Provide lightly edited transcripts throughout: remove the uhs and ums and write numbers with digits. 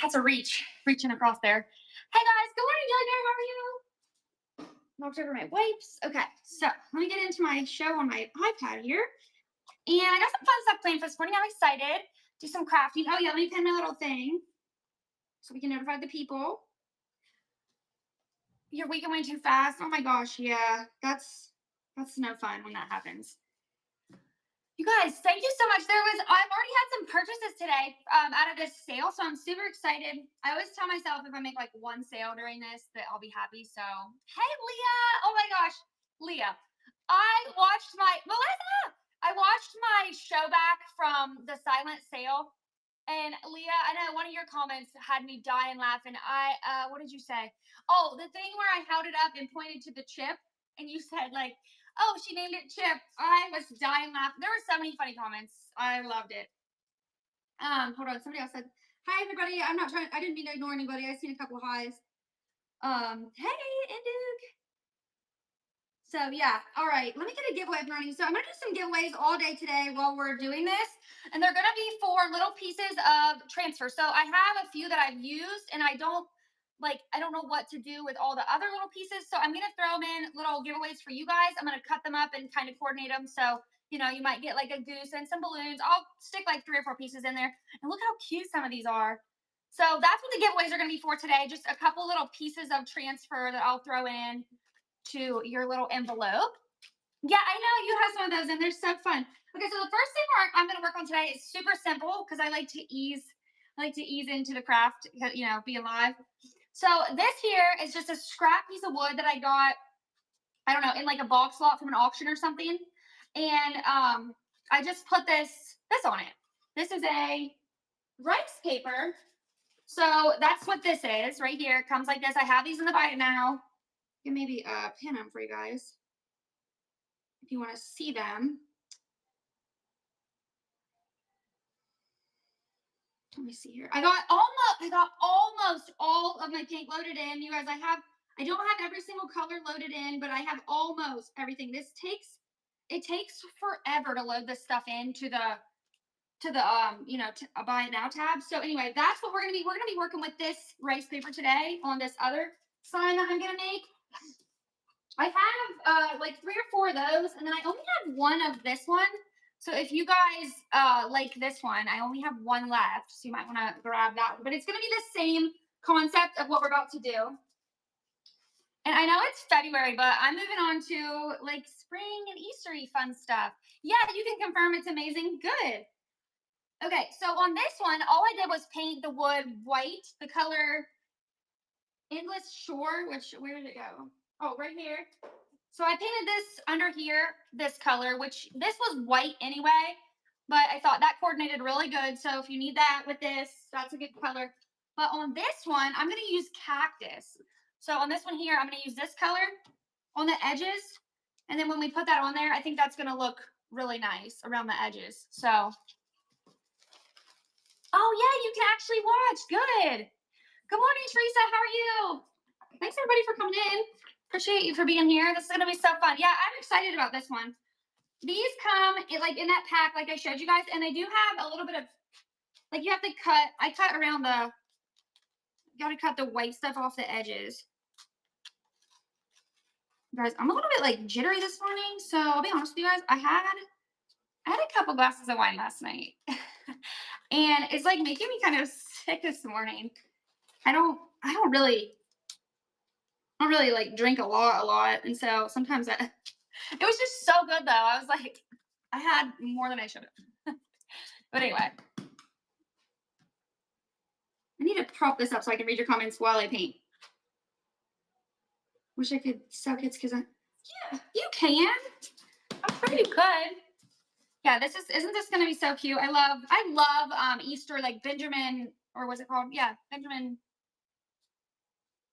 that's a reaching across there. Hey guys, good morning, Jillian. How are you? Knocked over my wipes. Okay, so let me get into my show on my iPad here. And I got some fun stuff planned for this morning. I'm excited. Do some crafting. Oh yeah, let me pin my little thing so we can notify the people. Your weekend went too fast. Oh my gosh, yeah. That's no fun when that happens. You guys, thank you so much. I've already had some purchases today out of this sale, so I'm super excited. I always tell myself if I make like one sale during this that I'll be happy. So, hey, Leah. Oh my gosh, Leah. I watched my show back from the silent sale. And Leah, I know one of your comments had me dying laughing. What did you say? Oh, the thing where I held it up and pointed to the chip, and you said like, "Oh, she named it Chip." I was dying laughing. There were so many funny comments. I loved it. Hold on. Somebody else said, "Hi, everybody. I didn't mean to ignore anybody. I seen a couple of highs." Hey, Induk. So yeah, all right. Let me get a giveaway up running. So I'm gonna do some giveaways all day today while we're doing this, and they're gonna be for little pieces of transfer. So I have a few that I've used, and I don't know what to do with all the other little pieces. So I'm gonna throw them in little giveaways for you guys. I'm gonna cut them up and kind of coordinate them. So you might get like a goose and some balloons. I'll stick like 3 or 4 pieces in there, and look how cute some of these are. So that's what the giveaways are gonna be for today. Just a couple little pieces of transfer that I'll throw in to your little envelope. Yeah, I know you have some of those and they're so fun. Okay, so the first thing I'm going to work on today is super simple because I like to ease into the craft, being live. So this here is just a scrap piece of wood that I got, I don't know, in like a box lot from an auction or something. And I just put this on it. This is a rice paper. So that's what this is right here. It comes like this. I have these in the buy it now. You can maybe pin them for you guys if you want to see them. Let me see here. I got almost all of my paint loaded in. You guys, I don't have every single color loaded in, but I have almost everything. It takes forever to load this stuff into the buy it now tab. So anyway, that's what we're gonna be working with this rice paper today on this other sign that I'm gonna make. I have like 3 or 4 of those, and then I only have one of this one. So if you guys like this one, I only have one left, so you might want to grab that one. But it's going to be the same concept of what we're about to do. And I know it's February, but I'm moving on to like spring and Eastery fun stuff. Yeah, you can confirm it's amazing. Good. Okay, so on this one, all I did was paint the wood white, the color Endless Shore, where did it go? Oh, right here. So I painted this under here, this color, which this was white anyway, but I thought that coordinated really good. So if you need that with this, that's a good color. But on this one, I'm going to use cactus. So on this one here, I'm going to use this color on the edges. And then when we put that on there, I think that's going to look really nice around the edges. So, oh yeah, you can actually watch. Good. Good morning, Teresa. How are you? Thanks everybody for coming in. Appreciate you for being here. This is going to be so fun. Yeah, I'm excited about this one. These come like in that pack, like I showed you guys, and they do have a little bit of, like you have to cut, I cut around got to cut the white stuff off the edges. Guys, I'm a little bit like jittery this morning, so I'll be honest with you guys. I had a couple glasses of wine last night, and it's like making me kind of sick this morning. I don't really like drink a lot, and so sometimes it was just so good though. I was like, I had more than I should have. But anyway, I need to prop this up so I can read your comments while I paint. Wish I could suck it because yeah, you can. I'm sure you could. Yeah, isn't this gonna be so cute? I love Easter, like Benjamin, or what's it called? Yeah, Benjamin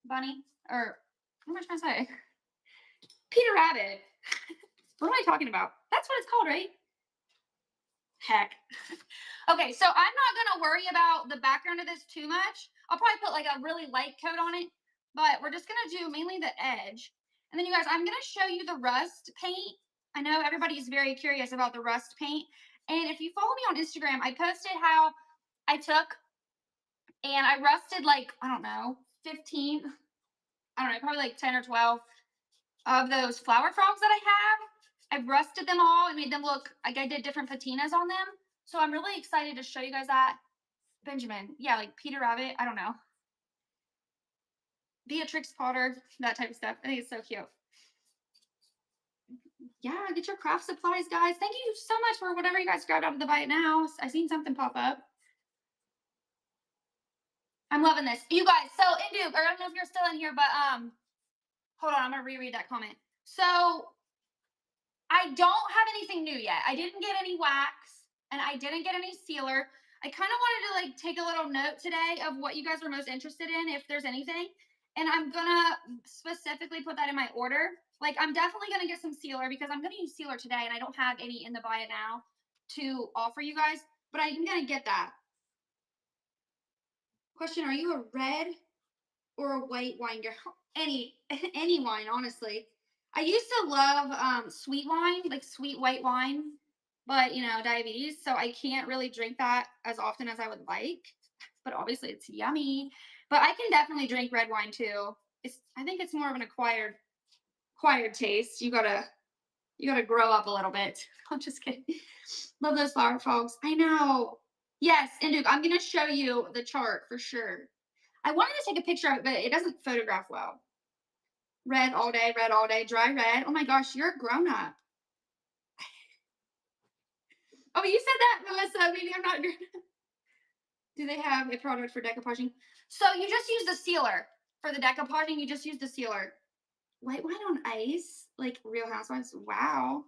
Bunny, or what am I trying to say? Peter Rabbit. What am I talking about? That's what it's called, right? Heck. Okay, so I'm not going to worry about the background of this too much. I'll probably put like a really light coat on it, but we're just going to do mainly the edge. And then you guys, I'm going to show you the rust paint. I know everybody's very curious about the rust paint. And if you follow me on Instagram, I posted how I took and I rusted like, I don't know, 15, I don't know, probably like 10 or 12 of those flower frogs that I have. I've rusted them all and made them look like I did different patinas on them. So I'm really excited to show you guys that. Benjamin, yeah, like Peter Rabbit, I don't know. Beatrix Potter, that type of stuff. I think it's so cute. Yeah, get your craft supplies, guys. Thank you so much for whatever you guys grabbed out of the Buy It Now. I seen something pop up. I'm loving this. You guys, so Induke, or I don't know if you're still in here, but hold on, I'm gonna reread that comment. So I don't have anything new yet. I didn't get any wax and I didn't get any sealer. I kind of wanted to like take a little note today of what you guys are most interested in, if there's anything. And I'm gonna specifically put that in my order. Like I'm definitely gonna get some sealer because I'm gonna use sealer today and I don't have any in the Buy It Now to offer you guys, but I'm gonna get that. Question, are you a red or a white wine girl? Any wine, honestly. I used to love sweet wine, like sweet white wine, but you know, diabetes, so I can't really drink that as often as I would like. But obviously it's yummy. But I can definitely drink red wine too. I think it's more of an acquired taste. You gotta grow up a little bit. I'm just kidding. Love those flower frogs. I know. Yes, and Duke, I'm gonna show you the chart for sure. I wanted to take a picture of it, but it doesn't photograph well. Red all day, dry red. Oh my gosh, you're a grown up. Oh, you said that, Melissa. Maybe I'm not. Do they have a product for decoupaging? So you just use the sealer for the decoupaging. You just use the sealer. White wine on ice, like Real Housewives. Wow.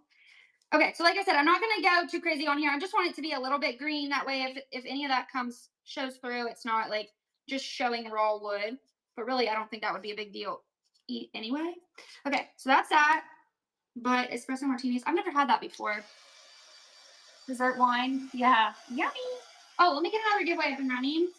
Okay, so like I said, I'm not gonna go too crazy on here. I just want it to be a little bit green. That way, if any of that shows through, it's not like just showing raw wood. But really, I don't think that would be a big deal anyway. Okay, so that's that. But espresso martinis, I've never had that before. Dessert wine, yeah, yummy. Oh, let me get another giveaway up and running.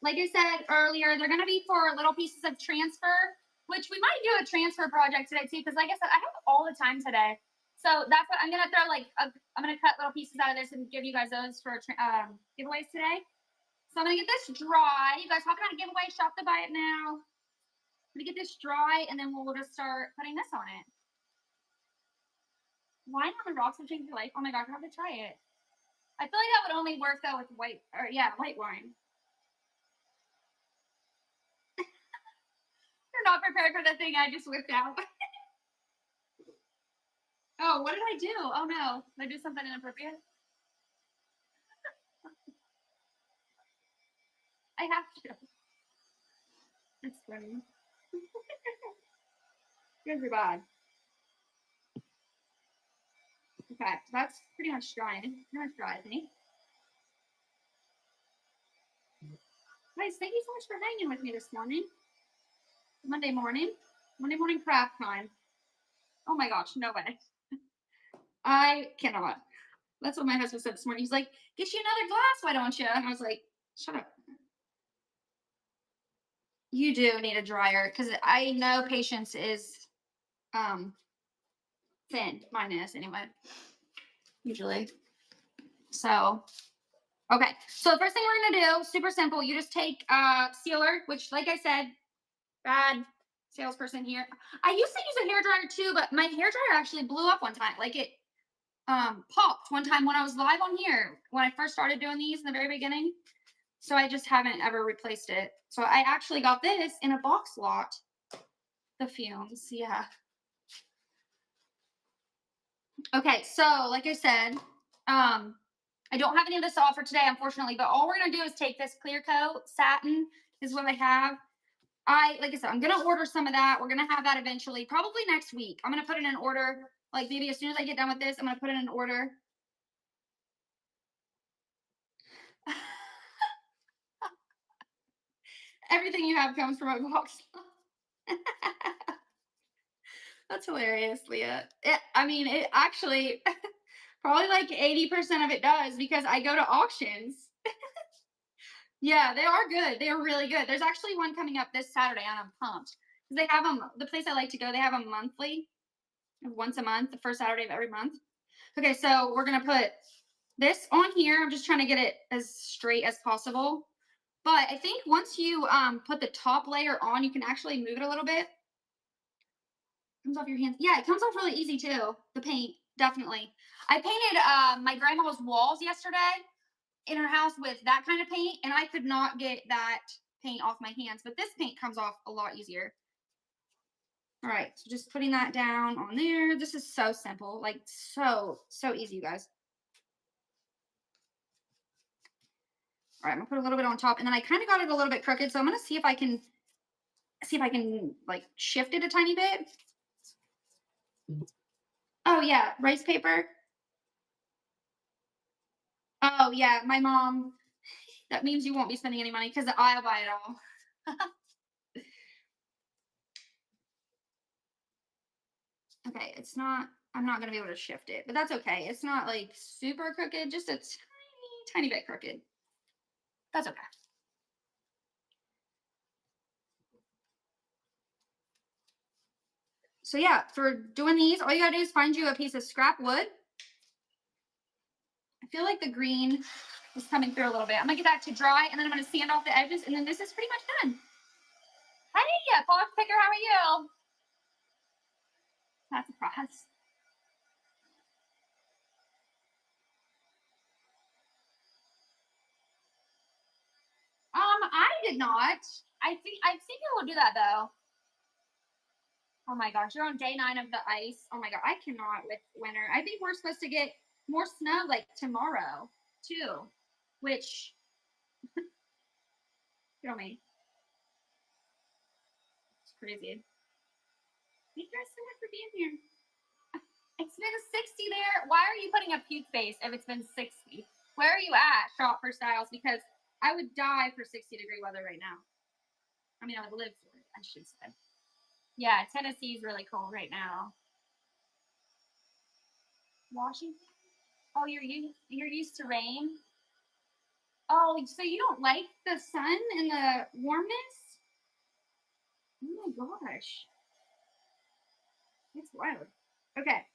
Like I said earlier, they're gonna be for little pieces of transfer, which we might do a transfer project today too, because like I said, I have all the time today. So that's what I'm gonna throw. I'm gonna cut little pieces out of this and give you guys those for giveaways today. So I'm gonna get this dry. You guys hopping on a giveaway, shop to Buy It Now. I'm gonna get this dry, and then we'll just start putting this on it. Wine on the rocks will change your life. Oh my gosh, I have to try it. I feel like that would only work though with white wine. You're not prepared for the thing I just whipped out. Oh, what did I do? Oh no, did I do something inappropriate? I have to. That's funny. You guys are bad. Okay, so that's pretty much dry. I think. Guys, thank you so much for hanging with me this morning. Monday morning craft time. Oh my gosh, no way. I cannot. That's what my husband said this morning. He's like, get you another glass, why don't you? And I was like, shut up. You do need a dryer because I know patience is thin. Mine is anyway. Usually. So okay. So the first thing we're gonna do, super simple, you just take sealer, which like I said, bad salesperson here. I used to use a hair dryer too, but my hair dryer actually blew up one time. Like it popped one time when I was live on here when I first started doing these in the very beginning. So I just haven't ever replaced it. So I actually got this in a box lot. The fumes, yeah. Okay, so like I said, I don't have any of this to offer today, unfortunately, but all we're gonna do is take this clear coat satin is what I have. Like I said, I'm gonna order some of that. We're gonna have that eventually, probably next week. I'm gonna put it in order. Like maybe as soon as I get done with this, I'm gonna put it in order. Everything you have comes from a box. That's hilarious, Leah. It actually probably like 80% of it does because I go to auctions. Yeah, they are good. They are really good. There's actually one coming up this Saturday, and I'm pumped because they have them. The place I like to go, they have them monthly, once a month, the first Saturday of every month. Okay, so we're gonna put this on here. I'm just trying to get it as straight as possible. But I think once you put the top layer on, you can actually move it a little bit. Comes off your hands. Yeah, it comes off really easy too. The paint, definitely. I painted my grandma's walls yesterday in her house with that kind of paint, and I could not get that paint off my hands. But this paint comes off a lot easier. All right, so just putting that down on there. This is so simple, like so easy, you guys. All right, I'm gonna put a little bit on top, and then I kind of got it a little bit crooked, so I'm gonna see if I can like shift it a tiny bit. Oh yeah, rice paper. Oh yeah, my mom. That means you won't be spending any money because I'll buy it all. Okay, it's not. I'm not gonna be able to shift it, but that's okay. It's not like super crooked, just a tiny bit crooked. That's okay. So yeah, for doing these, all you gotta do is find you a piece of scrap wood. I feel like the green is coming through a little bit. I'm gonna get that to dry, and then I'm gonna sand off the edges, and then this is pretty much done. Hey, Fox Picker, how are you? That's a process. I did not. I've seen people do that though. Oh my gosh, you're on day 9 of the ice. Oh my god, I cannot with winter. I think we're supposed to get more snow like tomorrow too, which kill me. It's crazy. Thank you guys so much for being here. It's been 60 there. Why are you putting a puke face if it's been 60? Where are you at, Shop for Styles? Because I would die for 60-degree weather right now. I mean, I would live for it, I should say. Yeah, Tennessee is really cold right now. Washington? Oh, you're used to rain? Oh, so you don't like the sun and the warmness? Oh my gosh. It's wild. Okay.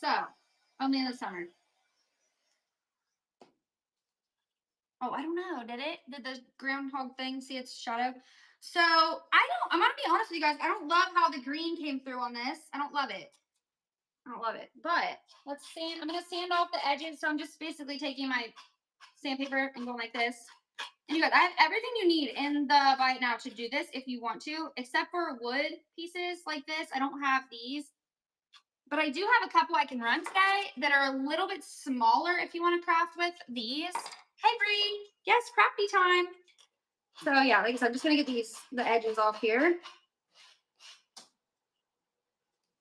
So, only in the summer. Oh, I don't know. Did it? Did the groundhog thing see its shadow? So, I'm gonna be honest with you guys. I don't love how the green came through on this. I don't love it. I don't love it. But I'm gonna sand off the edges. So I'm just basically taking my sandpaper and going like this. And you guys, I have everything you need in the Buy It Now to do this if you want to, except for wood pieces like this. I don't have these. But I do have a couple I can run today that are a little bit smaller if you want to craft with these. Hey, Bree. Yes, crafty time. So yeah, like I said, I'm just going to get the edges off here.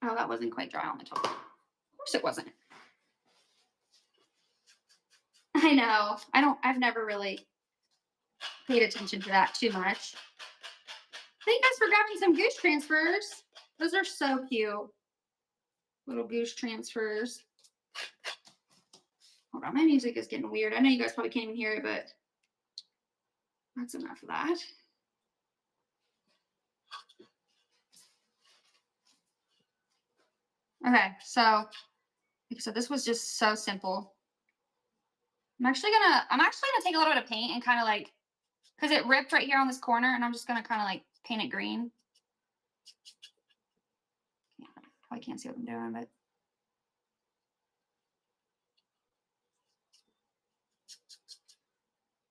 Oh, that wasn't quite dry on the top. Of course it wasn't. I know. I've never really paid attention to that too much. Thank you guys for grabbing some goose transfers. Those are so cute. Little goose transfers. Hold on, my music is getting weird. I know you guys probably can't even hear it, but that's enough of that. Okay, so like I said, this was just so simple. I'm actually gonna take a little bit of paint and kind of like, because it ripped right here on this corner, and I'm just gonna kind of like paint it green. Probably can't see what I'm doing, but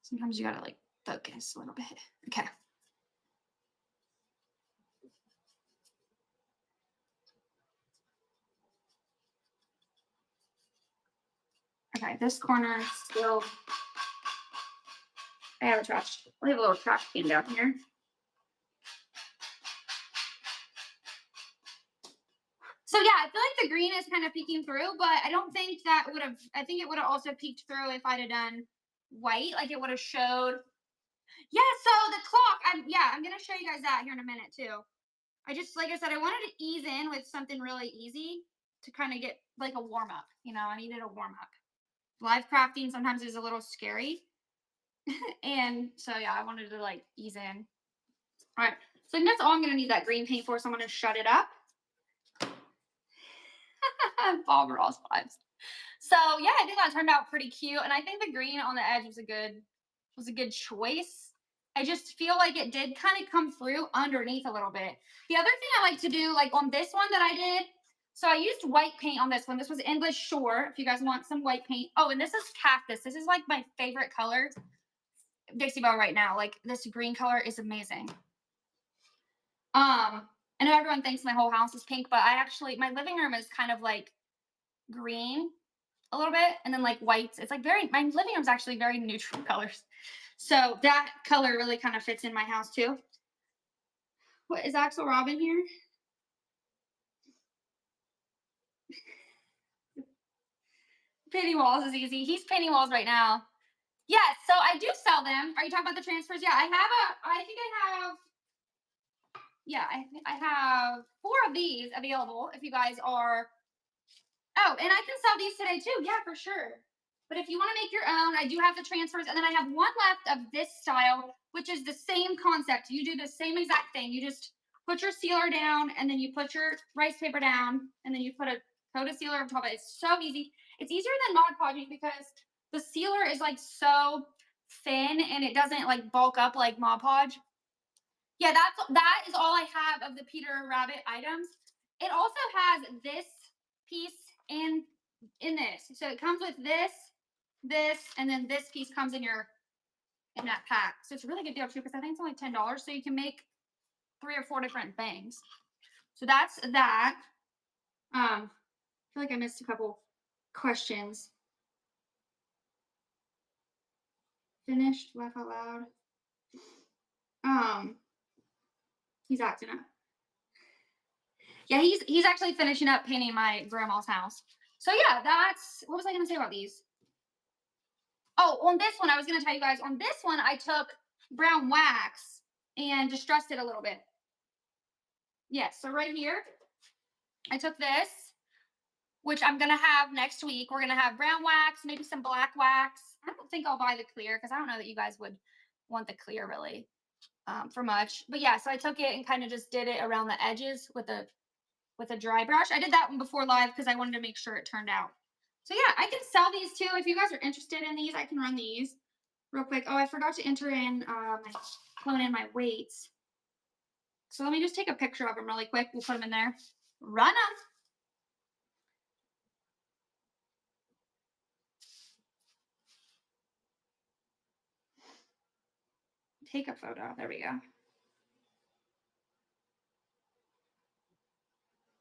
sometimes you gotta like focus a little bit. Okay. Okay, this corner still. I have a little trash can down here. So yeah, I feel like the green is kind of peeking through, but I don't think that would have. I think it would have also peeked through if I'd have done white. Like it would have showed. Yeah. So the clock. I'm gonna show you guys that here in a minute too. Like I said, I wanted to ease in with something really easy to kind of get like a warm up. I needed a warm up. Live crafting sometimes is a little scary, and so yeah, I wanted to like ease in. All right. So that's all I'm gonna need that green paint for. So I'm gonna shut it up. Bob Ross vibes. So yeah, I think that turned out pretty cute, and I think the green on the edge was a good was a good choice. I just feel like it did kind of come through underneath a little bit. The other thing I like to do, like on this one that I did, so I used white paint on this one. This was English Shore, if you guys want some white paint. Oh, and this is Cactus. This is like my favorite color, Dixie Belle, right now. Like this green color is amazing. I know everyone thinks my whole house is pink, but I actually, my living room is kind of like green a little bit, and then like whites. It's like very, my living room's actually very neutral colors. So that color really kind of fits in my house too. What is Axel Robin here? Painting walls is easy. He's painting walls right now. Yes, so I do sell them. Are you talking about the transfers? Yeah, I think I have, yeah, I have 4 of these available if you guys are. Oh, and I can sell these today too. Yeah, for sure. But if you want to make your own, I do have the transfers. And then I have one left of this style, which is the same concept. You do the same exact thing. You just put your sealer down, and then you put your rice paper down, and then you put a coat of sealer on top of it. It's so easy. It's easier than Mod Podging because the sealer is like so thin and it doesn't like bulk up like Mod Podge. Yeah, that is all I have of the Peter Rabbit items. It also has this piece in this. So it comes with this, and then this piece comes in that pack. So it's a really good deal too, because I think it's only $10. So you can make 3 or 4 different things. So that's that. I feel like I missed a couple questions. Finished, laugh out loud. He's acting up. Yeah, he's actually finishing up painting my grandma's house. So yeah, that's, what was I gonna say about these? Oh, on this one, I was gonna tell you guys, on this one, I took brown wax and distressed it a little bit. Yes, so right here, I took this, which I'm gonna have next week. We're gonna have brown wax, maybe some black wax. I don't think I'll buy the clear because I don't know that you guys would want the clear really for much. But yeah, so I took it and kind of just did it around the edges with a dry brush. I did that one before live because I wanted to make sure it turned out. So yeah, I can sell these too. If you guys are interested in these, I can run these real quick. Oh, I forgot to enter in my weights. So let me just take a picture of them really quick. We'll put them in there. Run them. Take a photo. There we go.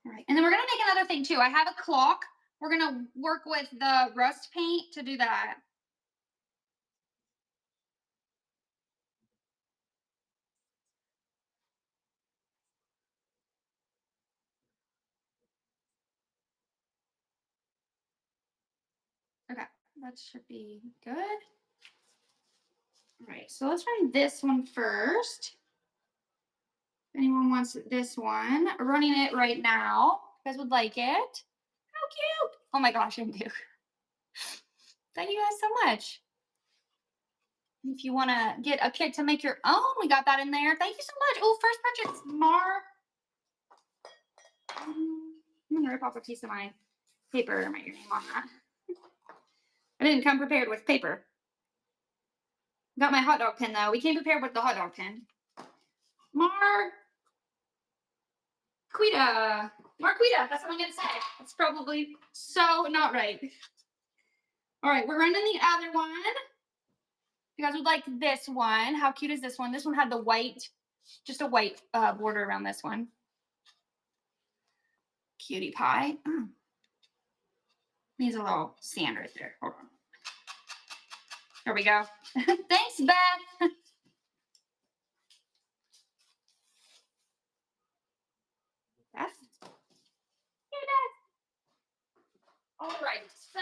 All right. And then we're going to make another thing too. I have a clock. We're going to work with the rust paint to do that. Okay. That should be good. All right. So let's run this one first. If anyone wants this one, I'm running it right now. You guys would like it. How cute. Oh my gosh, I do. Thank you guys so much. If you want to get a kit to make your own, we got that in there. Thank you so much. Oh, first purchase, Mar. I'm going to rip off a piece of my paper and write your name on that. I didn't come prepared with paper. Got my hot dog pin, though. We came prepared with the hot dog pin. Marquita. Marquita, that's what I'm going to say. That's probably so not right. All right, we're running the other one. You guys would like this one. How cute is this one? This one had the white, just a white border around this one. Cutie pie. Oh. Needs a little sand right there. Hold on. There we go. Thanks, Beth. Beth? Hey, Beth. All right. So,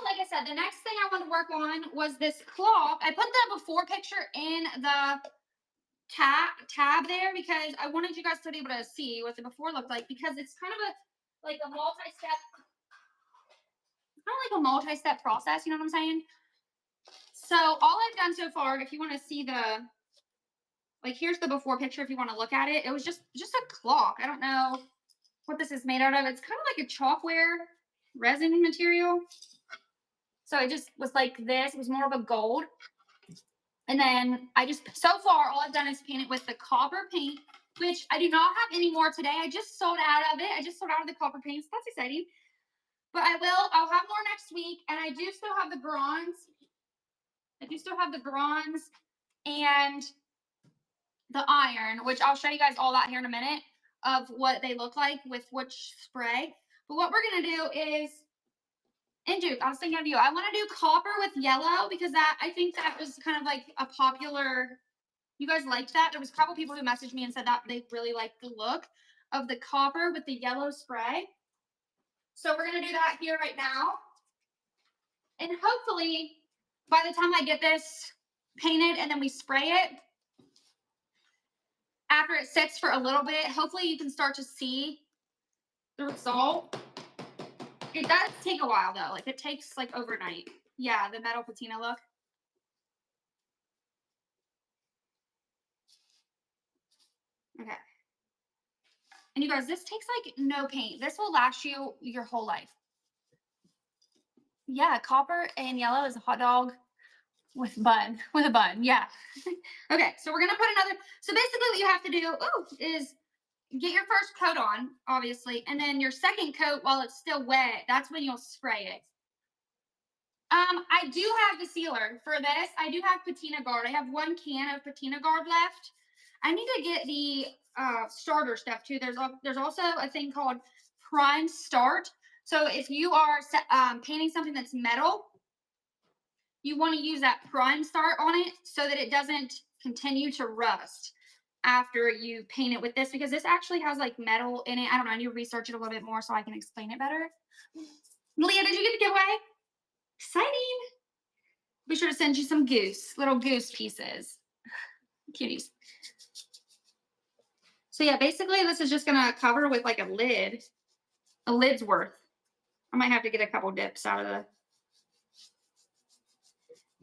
like I said, the next thing I want to work on was this clock. I put the before picture in the tab there because I wanted you guys to be able to see what the before looked like, because it's kind of a multi-step process, you know what I'm saying? So all I've done so far, if you want to see here's the before picture if you want to look at it. It was just a clock. I don't know what this is made out of. It's kind of like a chalkware resin material. So it just was like this. It was more of a gold. And then so far, all I've done is paint it with the copper paint, which I do not have any more today. I just sold out of it. I just sold out of the copper paints. That's exciting. But I'll have more next week. And I do still have the bronze. I do still have the bronze and the iron, which I'll show you guys all that here in a minute of what they look like with which spray. But what we're going to do is, and Duke, I was thinking of you. I want to do copper with yellow because I think that was kind of like a popular, you guys liked that. There was a couple people who messaged me and said that they really liked the look of the copper with the yellow spray. So we're going to do that here right now. And hopefully by the time I get this painted and then we spray it, after it sits for a little bit, hopefully you can start to see the result. It does take a while though. Like it takes like overnight. Yeah, the metal patina look. Okay. And you guys, this takes like no paint. This will last you your whole life. Yeah, copper and yellow is a hot dog with a bun. Yeah. Okay, so we're gonna put another. So basically, what you have to do is get your first coat on, obviously, and then your second coat while it's still wet. That's when you'll spray it. I do have the sealer for this. I do have Patina Guard. I have 1 can of Patina Guard left. I need to get the starter stuff too. There's also a thing called Prime Start. So if you are painting something that's metal, you want to use that Prime Start on it so that it doesn't continue to rust after you paint it with this, because this actually has like metal in it. I don't know. I need to research it a little bit more so I can explain it better. Leah, did you get the giveaway? Exciting. Be sure to send you some little goose pieces. Cuties. So yeah, basically this is just gonna cover with like a lid's worth. I might have to get a couple dips out of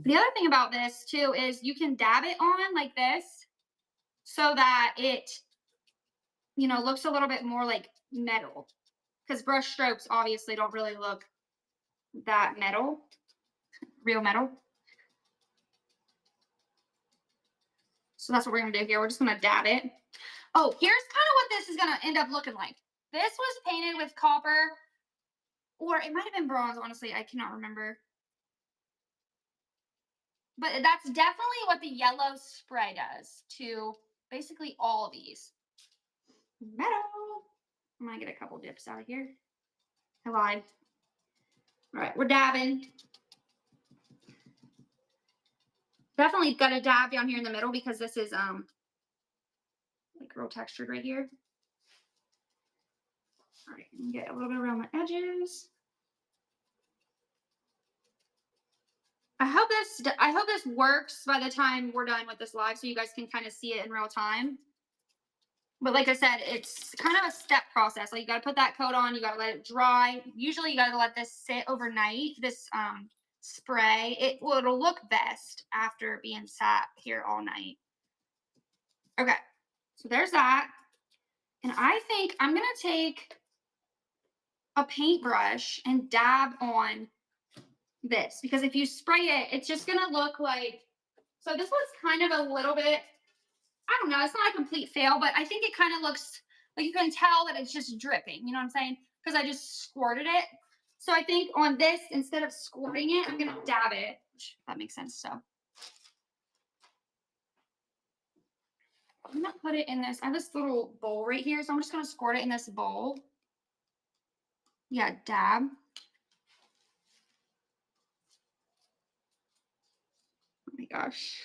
the other thing about this too is you can dab it on like this so that it, looks a little bit more like metal, because brush strokes obviously don't really look that real metal. So that's what we're going to do here. We're just going to dab it. Oh, here's kind of what this is going to end up looking like. This was painted with copper, or it might have been bronze, honestly. I cannot remember. But that's definitely what the yellow spray does to basically all of these. Metal. I'm going to get a couple dips out of here. I lied. All right, we're dabbing. Definitely got to dab down here in the middle because this is like real textured right here. All right, get a little bit around the edges. I hope this works by the time we're done with this live, so you guys can kind of see it in real time. But like I said, it's kind of a step process. Like you got to put that coat on, you got to let it dry. Usually you got to let this sit overnight. This spray, it'll look best after being sat here all night. Okay, so there's that. And I think I'm gonna take a paintbrush and dab on this, because if you spray it, it's just gonna look like, so this was kind of a little bit, I don't know, it's not a complete fail, but I think it kind of looks like you can tell that it's just dripping, you know what I'm saying? Because I just squirted it. So I think on this, instead of squirting it, I'm gonna dab it, which that makes sense. So I'm gonna put it in this, I have this little bowl right here, so I'm just gonna squirt it in this bowl. Yeah, dab. Oh my gosh.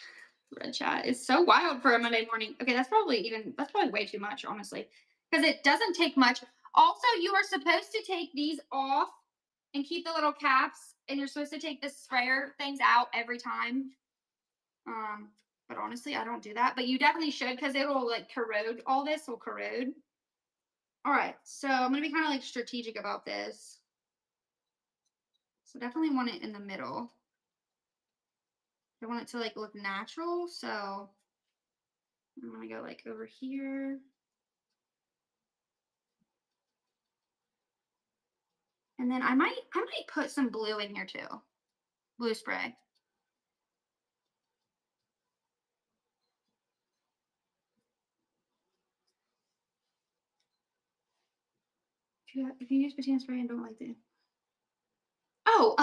Red chat is so wild for a Monday morning. Okay, that's probably way too much, honestly, because it doesn't take much. Also, you are supposed to take these off and keep the little caps, and you're supposed to take the sprayer things out every time. But honestly, I don't do that. But you definitely should, because it will like corrode. All this will corrode. All right, so I'm gonna be kind of like strategic about this. So definitely want it in the middle. I want it to like look natural, so I'm gonna go like over here. And then I might put some blue in here too. Blue spray. If you use patina spray and don't like it. Oh,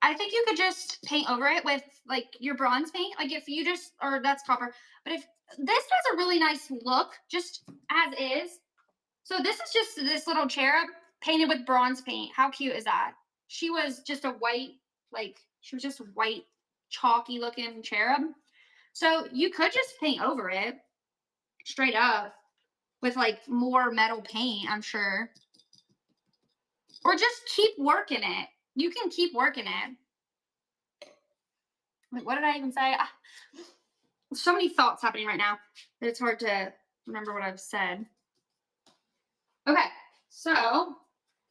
I think you could just paint over it with like your bronze paint. Like if you just, or that's copper. But if this has a really nice look, just as is. So this is just this little cherub painted with bronze paint. How cute is that? She was just a white, like she was just a white, chalky looking cherub. So you could just paint over it straight up with like more metal paint, I'm sure. Or just keep working it. You can keep working it. Wait, what did I even say? So many thoughts happening right now that it's hard to remember what I've said. Okay, so,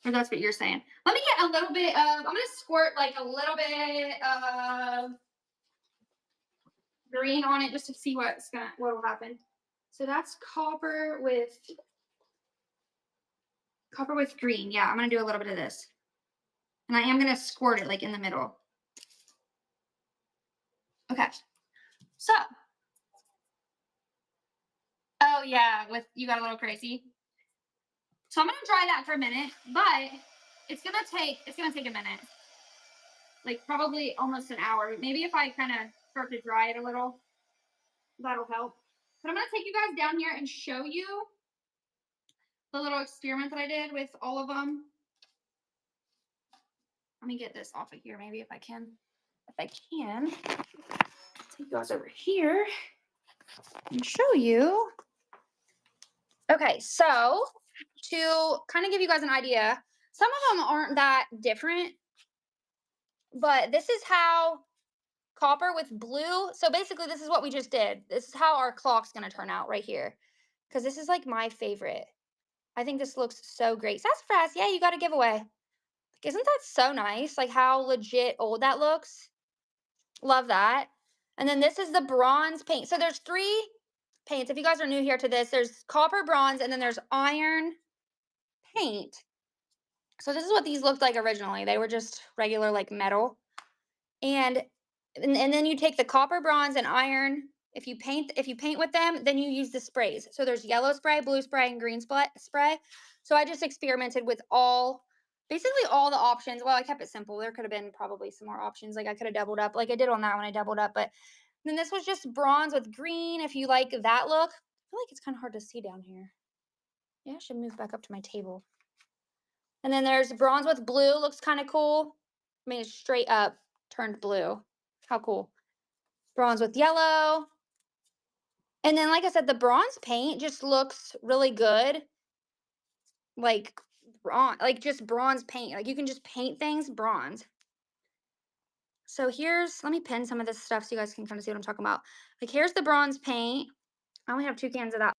or that's what you're saying. Let me get a little bit of, I'm gonna squirt like a little bit of green on it just to see what will happen. So that's copper with green. Yeah, I'm gonna do a little bit of this. And I am gonna squirt it like in the middle. Okay, so. Oh yeah, you got a little crazy. So I'm gonna dry that for a minute, but it's gonna take a minute. Like probably almost an hour. Maybe if I kind of start to dry it a little, that'll help. But I'm gonna take you guys down here and show you the little experiment that I did with all of them. Let me get this off of here, maybe if I can. If I can, take you guys over here and show you. Okay, so to kind of give you guys an idea, some of them aren't that different, but this is how copper with blue. So basically this is what we just did. This is how our clock's going to turn out right here. Because this is like my favorite. I think this looks so great. Sassafras, yeah, you got a giveaway. Like, isn't that so nice? Like how legit old that looks. Love that. And then this is the bronze paint. So there's 3 paints. If you guys are new here to this, there's copper, bronze, and then there's iron paint. So this is what these looked like originally. They were just regular like metal. And then you take the copper, bronze, and iron. If you paint with them, then you use the sprays. So there's yellow spray, blue spray, and green spray. So I just experimented with basically all the options. Well, I kept it simple. There could have been probably some more options. Like I could have doubled up, like I did on that one. I doubled up, but then this was just bronze with green. If you like that look, I feel like it's kind of hard to see down here. Yeah, I should move back up to my table. And then there's bronze with blue. Looks kind of cool. I mean, it's straight up turned blue. How cool. Bronze with yellow. And then, like I said, the bronze paint just looks really good. Like bronze, like just bronze paint. Like you can just paint things bronze. So let me pin some of this stuff so you guys can kind of see what I'm talking about. Like here's the bronze paint. I only have 2 cans of that.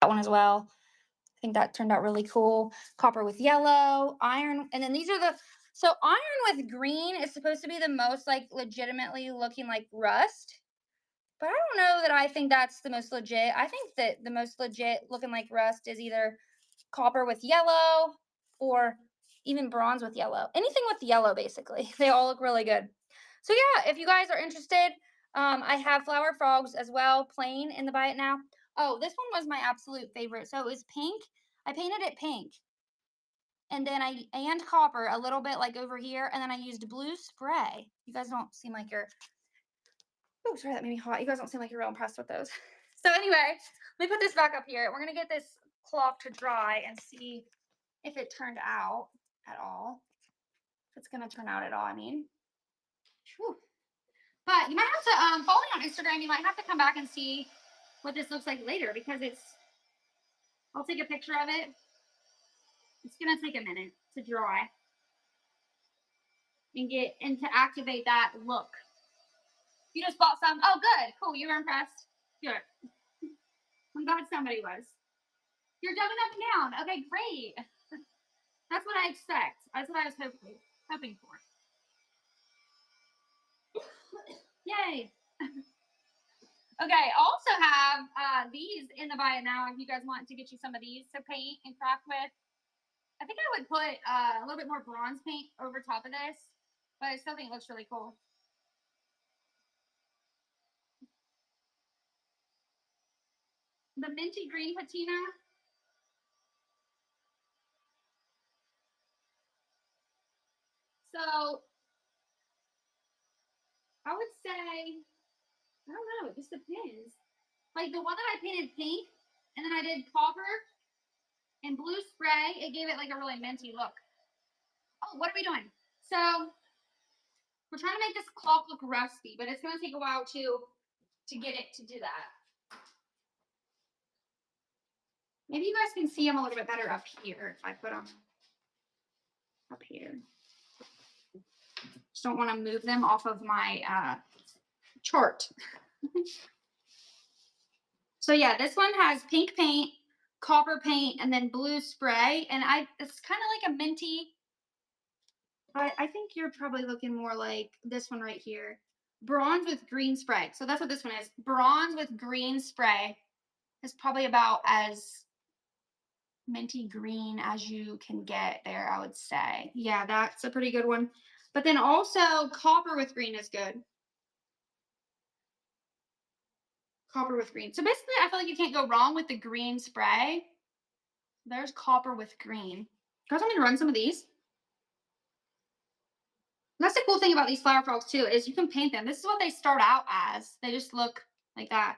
That one as well. I think that turned out really cool. Copper with yellow, iron, and then these are so iron with green is supposed to be the most like legitimately looking like rust. But I don't know that I think that's the most legit. I think that the most legit looking like rust is either copper with yellow or even bronze with yellow. Anything with yellow, basically. They all look really good. So yeah, if you guys are interested, I have Flower Frogs as well, plain in the Buy It Now. Oh, this one was my absolute favorite. So it was pink. I painted it pink. And then and copper a little bit like over here. And then I used blue spray. You guys don't seem like you're, oh, sorry, that made me hot. You guys don't seem like you're real impressed with those. So anyway, let me put this back up here. We're going to get this clock to dry and see if it turned out at all. If it's going to turn out at all, I mean. Whew. But you might have to follow me on Instagram. You might have to come back and see what this looks like later because I'll take a picture of it. It's going to take a minute to dry and to activate that look. You just bought some. Oh, good. Cool. You were impressed. Good. I'm glad somebody was. You're jumping up and down. Okay, great. That's what I expect. That's what I was hoping for. Yay. Okay, I also have these in the buy it now if you guys want to get you some of these to paint and craft with. I think I would put a little bit more bronze paint over top of this, but I still think it looks really cool. The minty green patina. So I would say, I don't know, it just depends. Like the one that I painted pink, and then I did copper and blue spray, it gave it like a really minty look. Oh, what are we doing? So we're trying to make this clock look rusty, but it's gonna take a while to get it to do that. Maybe you guys can see them a little bit better up here if I put them up here. Just don't want to move them off of my chart. So yeah, this one has pink paint, copper paint, and then blue spray. And it's kind of like a minty, but I think you're probably looking more like this one right here. Bronze with green spray. So that's what this one is. Bronze with green spray is probably about as minty green as you can get there, I would say. Yeah, that's a pretty good one. But then also copper with green is good. Copper with green. So basically, I feel like you can't go wrong with the green spray. There's copper with green. You guys want me to run some of these? That's the cool thing about these flower frogs too, is you can paint them. This is what they start out as. They just look like that.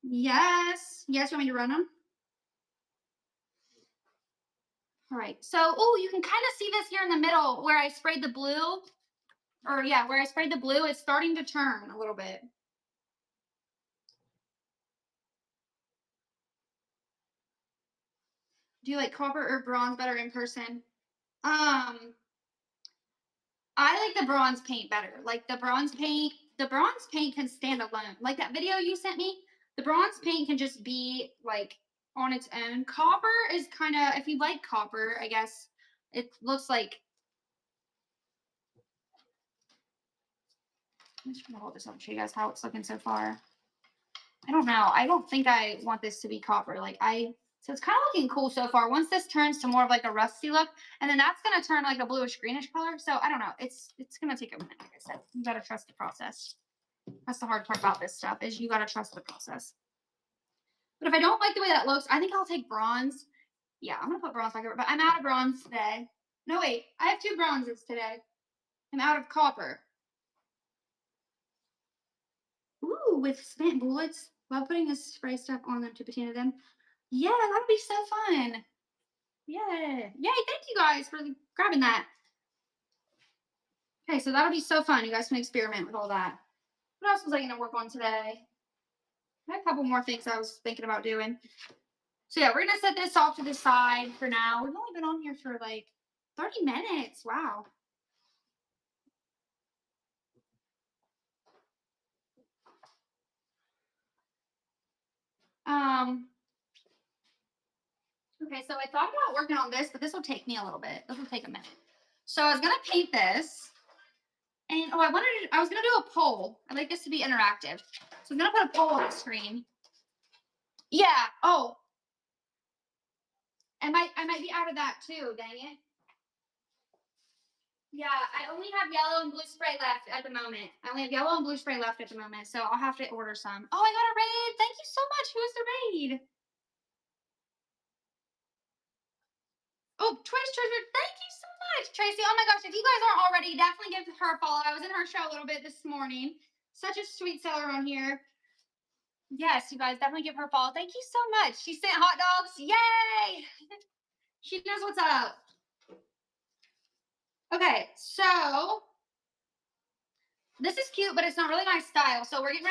Yes. Yes, you want me to run them? All right. So, oh, you can kind of see this here in the middle where I sprayed the blue. Or yeah, where I sprayed the blue, it's starting to turn a little bit. Do you like copper or bronze better in person? I like the bronze paint better. Like the bronze paint can stand alone. Like that video you sent me, the bronze paint can just be like on its own. Copper is kind of, if you like copper, I guess it looks like. I'm just gonna hold this up and show you guys how it's looking so far. I don't know. I don't think I want this to be copper. So it's kind of looking cool so far. Once this turns to more of like a rusty look, and then that's going to turn like a bluish greenish color. So I don't know. It's going to take a minute. Like I said, you got to trust the process. That's the hard part about this stuff, is you got to trust the process. But if I don't like the way that looks, I think I'll take bronze. Yeah, I'm going to put bronze back over, but I'm out of bronze today. No, wait, I have 2 bronzes today. I'm out of copper. Ooh, with spent bullets. Love putting this spray stuff on them to patina them. Yeah, that would be so fun. Yeah. Yay, thank you guys for grabbing that. Okay, so that'll be so fun. You guys can experiment with all that. What else was I going to work on today? I had a couple more things I was thinking about doing. So yeah, we're going to set this off to the side for now. We've only been on here for like 30 minutes. Wow. Okay, so I thought about working on this, but this will take me a little bit. This will take a minute. So I was going to paint this. And I was gonna do a poll. I'd like this to be interactive. So I'm gonna put a poll on the screen. Yeah. Oh. I might be out of that too, dang it. Yeah, I only have yellow and blue spray left at the moment. I only have yellow and blue spray left at the moment, so I'll have to order some. Oh, I got a raid. Thank you so much. Who is the raid? Oh, Twitch Treasure, thank you so much, Tracy. Oh my gosh, if you guys aren't already, definitely give her a follow. I was in her show a little bit this morning. Such a sweet seller on here. Yes, you guys definitely give her a follow. Thank you so much. She sent hot dogs. Yay! She knows what's up. Okay, so this is cute, but it's not really my style. So we're gonna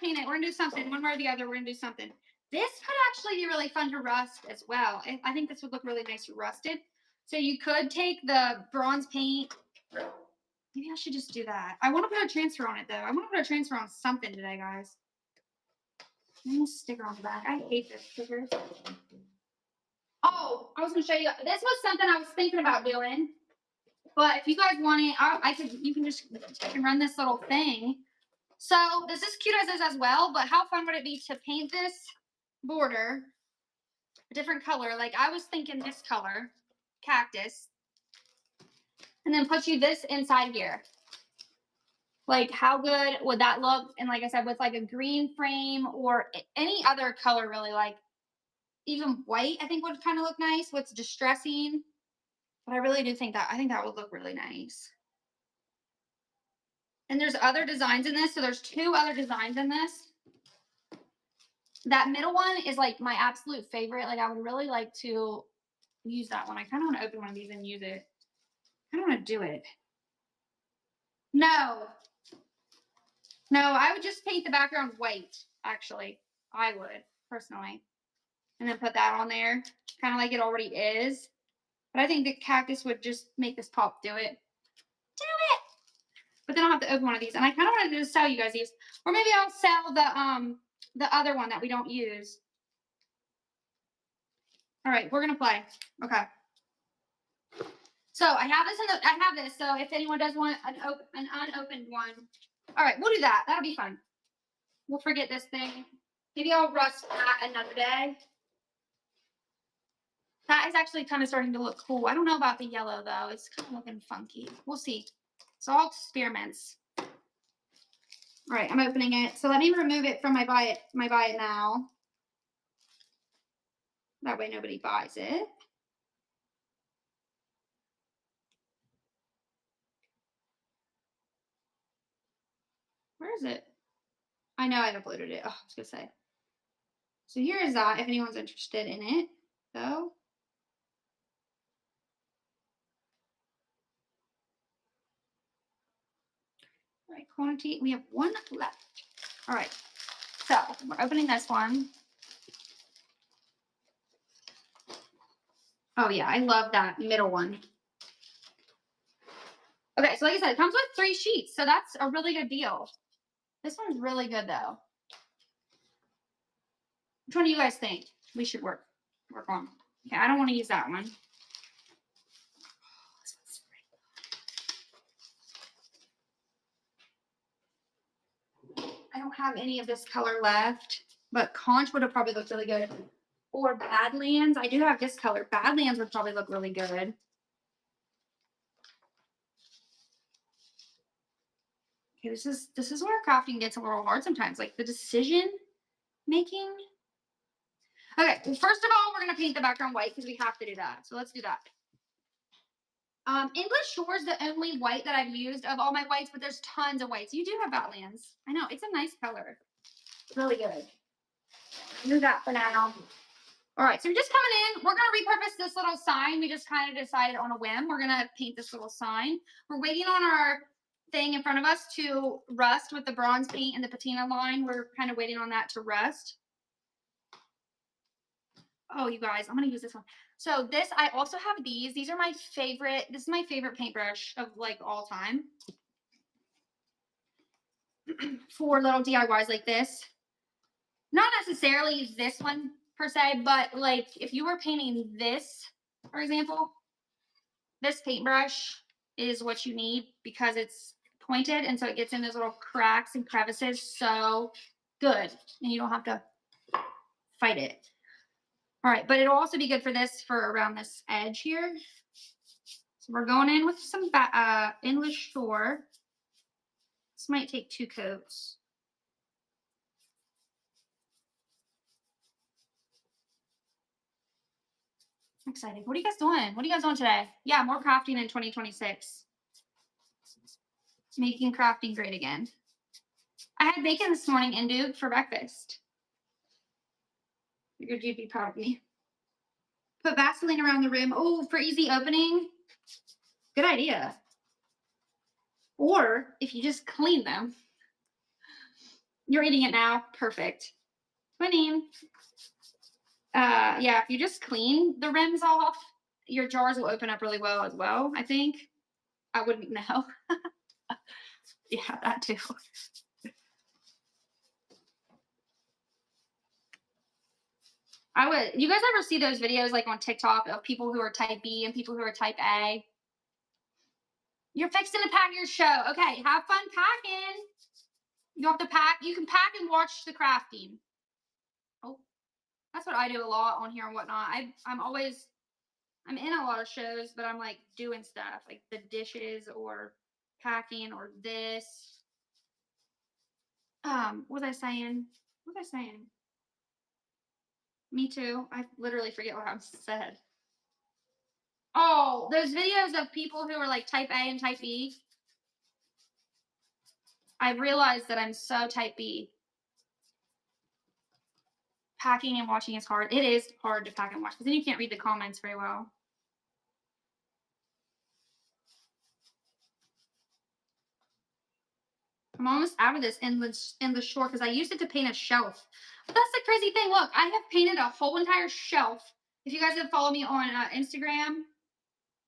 paint it. We're gonna do something, one way or the other. We're gonna do something. This could actually be really fun to rust as well. I think this would look really nice rusted. So you could take the bronze paint. Maybe I should just do that. I want to put a transfer on it though. I want to put a transfer on something today, guys. Maybe a sticker on the back. I hate this sticker. Oh, I was gonna show you. This was something I was thinking about doing. But if you guys want it, you can just run this little thing. So this is cute as is as well, but how fun would it be to paint this border a different color? Like I was thinking this color, cactus, and then put you this inside here. Like how good would that look? And like I said, with like a green frame or any other color really, like even white, I think would kind of look nice. What's distressing, but I really do think that, I think that would look really nice. And there's other designs in this. So there's 2 other designs in this. That middle one is like my absolute favorite. Like I would really like to use that one. I kind of want to open one of these and use it. I don't want to do it. No. No, I would just paint the background white, actually. I would, personally. And then put that on there. Kind of like it already is. But I think the cactus would just make this pop. Do it. Do it! But then I'll have to open one of these. And I kind of wanted to just sell you guys these. Or maybe I'll sell the other one that we don't use. All right, we're gonna play. Okay. So I have this. So if anyone does want an unopened one, all right, we'll do that. That'll be fun. We'll forget this thing. Maybe I'll rust that another day. That is actually kind of starting to look cool. I don't know about the yellow though. It's kind of looking funky. We'll see. It's all experiments. All right, I'm opening it. So let me remove it from my buy it now. That way nobody buys it. Where is it? I know I uploaded it. Oh, I was gonna say. So here is that if anyone's interested in it, though. All right, quantity. We have 1 left. All right. So we're opening this one. Oh yeah, I love that middle one. Okay, so like I said, it comes with 3 sheets, so that's a really good deal. This one's really good though. Which one do you guys think we should work on? Okay, I don't want to use that one. I don't have any of this color left, but Conch would have probably looked really good. Or Badlands. I do have this color. Badlands would probably look really good. Okay, this is where crafting gets a little hard sometimes, like the decision making. Okay, well, first of all, we're gonna paint the background white because we have to do that. So let's do that. English Shore is the only white that I've used of all my whites, but there's tons of whites. You do have Badlands. I know, it's a nice color. Really good. Do that for now. All right, so you're just coming in. We're gonna repurpose this little sign. We just kind of decided on a whim. We're gonna paint this little sign. We're waiting on our thing in front of us to rust with the bronze paint and the patina line. We're kind of waiting on that to rust. Oh, you guys, I'm gonna use this one. So this, I also have these. These are my favorite. This is my favorite paintbrush of like all time for little DIYs like this. Not necessarily this one per se, but like if you were painting this, for example, this paintbrush is what you need because it's pointed and so it gets in those little cracks and crevices so good and you don't have to fight it. All right, but it'll also be good for this for around this edge here. So we're going in with some English Shore. This might take 2 coats. I'm excited. What are you guys doing? What are you guys doing today? Yeah, more crafting in 2026. Making crafting great again. I had bacon this morning in Duke for breakfast. Figured you'd be proud of me. Put Vaseline around the rim. Oh, for easy opening. Good idea. Or if you just clean them. You're eating it now. Perfect. Twinning. Yeah, if you just clean the rims off, your jars will open up really well as well, I think. I wouldn't know. Yeah, that too. You guys ever see those videos like on TikTok of people who are type B and people who are type A? You're fixing to pack your show. Okay, have fun packing. You have to pack. You can pack and watch the crafting. Oh, that's what I do a lot on here and whatnot. I'm in a lot of shows, but I'm like doing stuff like the dishes or packing or this. What was I saying? What was I saying? Me too. I literally forget what I said. Oh, those videos of people who are like type A and type B. I realized that I'm so type B. Packing and watching is hard. It is hard to pack and watch because then you can't read the comments very well. I'm almost out of this endless short because I used it to paint a shelf. But that's the crazy thing. Look, I have painted a whole entire shelf. If you guys have followed me on Instagram,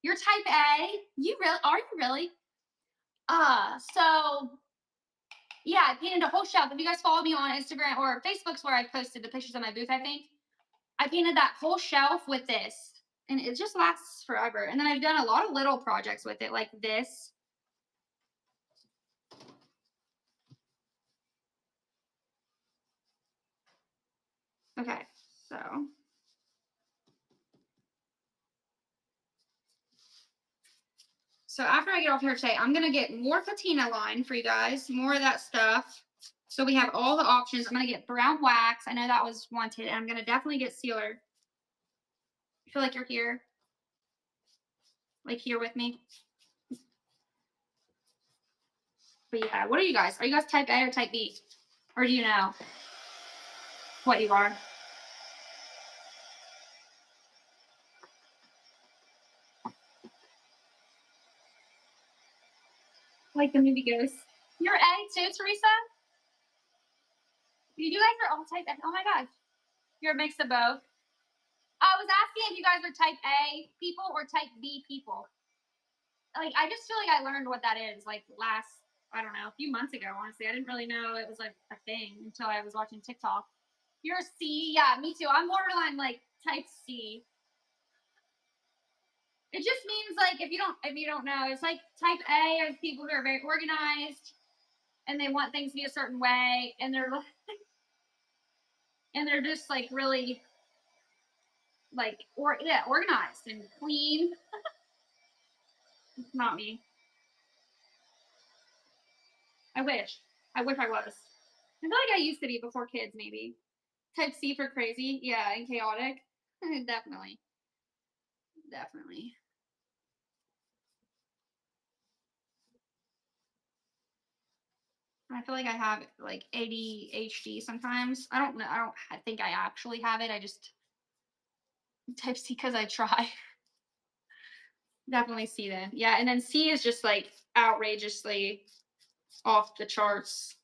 you're type A. You really are you really? So yeah, I painted a whole shelf. If you guys follow me on Instagram or Facebook's where I posted the pictures of my booth, I think. I painted that whole shelf with this. And it just lasts forever. And then I've done a lot of little projects with it, like this. Okay, so after I get off here today, I'm gonna get more patina line for you guys, more of that stuff. So we have all the options. I'm gonna get brown wax. I know that was wanted, and I'm gonna definitely get sealer. I feel like you're here, like here with me. But yeah, what are you guys? Are you guys type A or type B? Or do you know what you are? Like the movie goes. You're A too, Teresa? You guys are all type A. Oh my gosh. You're a mix of both. I was asking if you guys are type A people or type B people. Like, I just feel like I learned what that is like last, I don't know, a few months ago, honestly. I didn't really know it was like a thing until I was watching TikTok. You're a C? Yeah, me too. I'm borderline like type C. It just means like if you don't know, it's like type A are people who are very organized and they want things to be a certain way and they're just like really like organized and clean. It's not me. I wish. I wish I was. I feel like I used to be before kids, maybe. Type C for crazy. Yeah, and chaotic. Definitely. Definitely. I feel like I have like ADHD sometimes. I don't know. I think I actually have it. I just type C because I try. Definitely C then. Yeah, and then C is just like outrageously off the charts,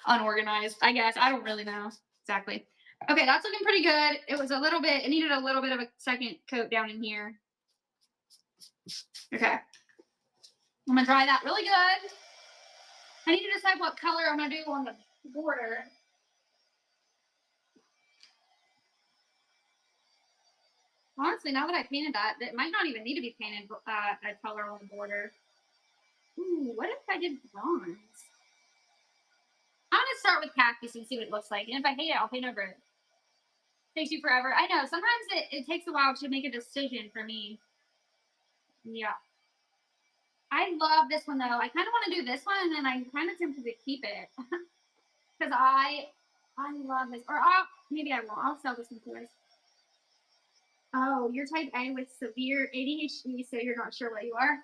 unorganized. I guess I don't really know exactly. Okay, that's looking pretty good. It was a little bit. It needed a little bit of a second coat down in here. Okay, I'm gonna dry that really good. I need to decide what color I'm gonna do on the border. Honestly, now that I painted that, it might not even need to be painted a color on the border. Ooh, what if I did bronze? I'm gonna start with cactus and see what it looks like. And if I hate it, I'll paint over it. Takes you forever. I know. Sometimes it takes a while to make a decision for me. Yeah. I love this one though. I kind of want to do this one, and then I'm kind of tempted to keep it because I love this. Or maybe I won't. I'll sell this one first. Oh, you're type A with severe ADHD, so you're not sure what you are.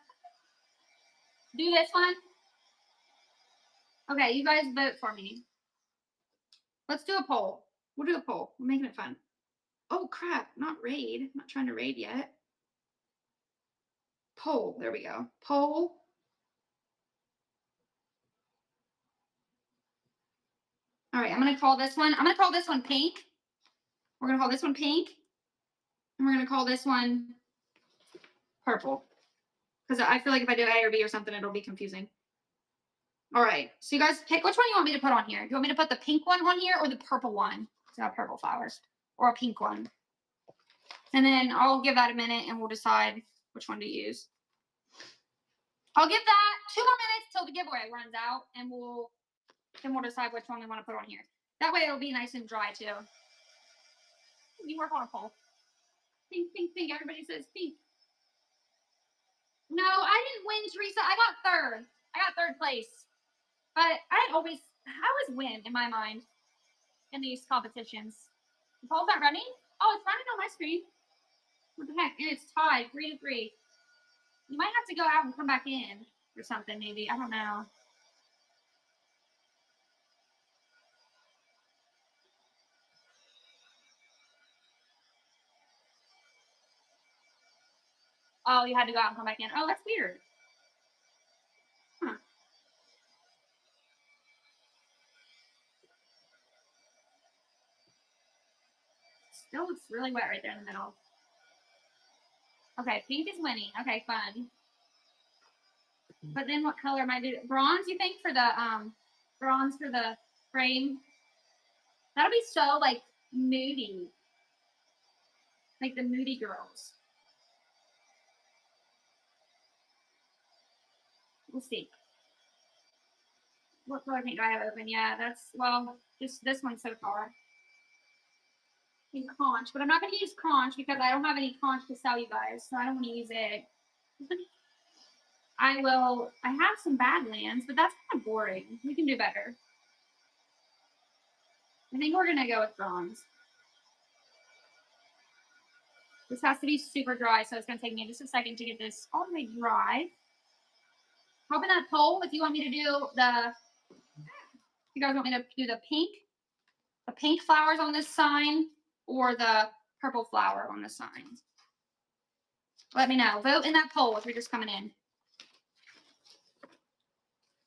Do this one. Okay, you guys vote for me. Let's do a poll. We'll do a poll. We're making it fun. Oh crap! Not raid. I'm not trying to raid yet. Poll. There we go. Poll. All right, I'm gonna call this one. I'm gonna call this one pink. We're gonna call this one pink, and we're gonna call this one purple. Because I feel like if I do A or B or something, it'll be confusing. All right, so you guys pick which one you want me to put on here. Do you want me to put the pink one on here or the purple one? It's got purple flowers, or a pink one. And then I'll give that a minute, and we'll decide which one to use. I'll give that 2 more minutes till the giveaway runs out, and we'll Then we'll decide which one we want to put on here. That way it'll be nice and dry too. You work on a pole. Pink, pink, pink. Everybody says pink. No, I didn't win, Teresa. I got third. I got third place. But I always win in my mind in these competitions. The poll's not running? Oh, it's running on my screen. What the heck? And it's tied 3-3. You might have to go out and come back in or something, maybe. I don't know. Oh, you had to go out and come back in. Oh, that's weird. Huh. Still looks really wet right there in the middle. Okay, pink is winning. Okay, fun. But then what color am I doing? Bronze, you think, for the bronze for the frame? That'll be so like moody. Like the moody girls. We'll see. What color paint do I have open? Yeah, that's, well, just this one so far. In conch, but I'm not going to use conch because I don't have any conch to sell you guys, so I don't want to use it. I have some Badlands, but that's kind of boring. We can do better. I think we're going to go with bronze. This has to be super dry, so it's going to take me just a second to get this all the way dry. Hop in that poll if you want me to do you guys want me to do the pink flowers on this sign or the purple flower on the sign. Let me know. Vote in that poll if you're just coming in.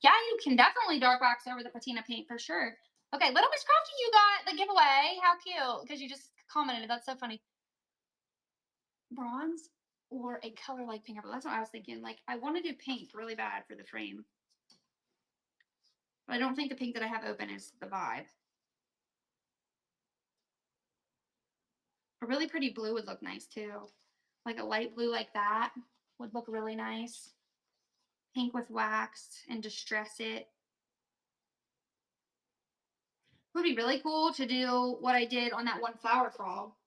Yeah, you can definitely dark wax over the patina paint for sure. Okay, Little Miss Crafty, you got the giveaway. How cute. Because you just commented. That's so funny. Bronze or a color like pink. That's what I was thinking. Like, I want to do pink really bad for the frame. But I don't think the pink that I have open is the vibe. A really pretty blue would look nice too. Like a light blue like that would look really nice. Pink with wax and distress it. It would be really cool to do what I did on that one flower crawl.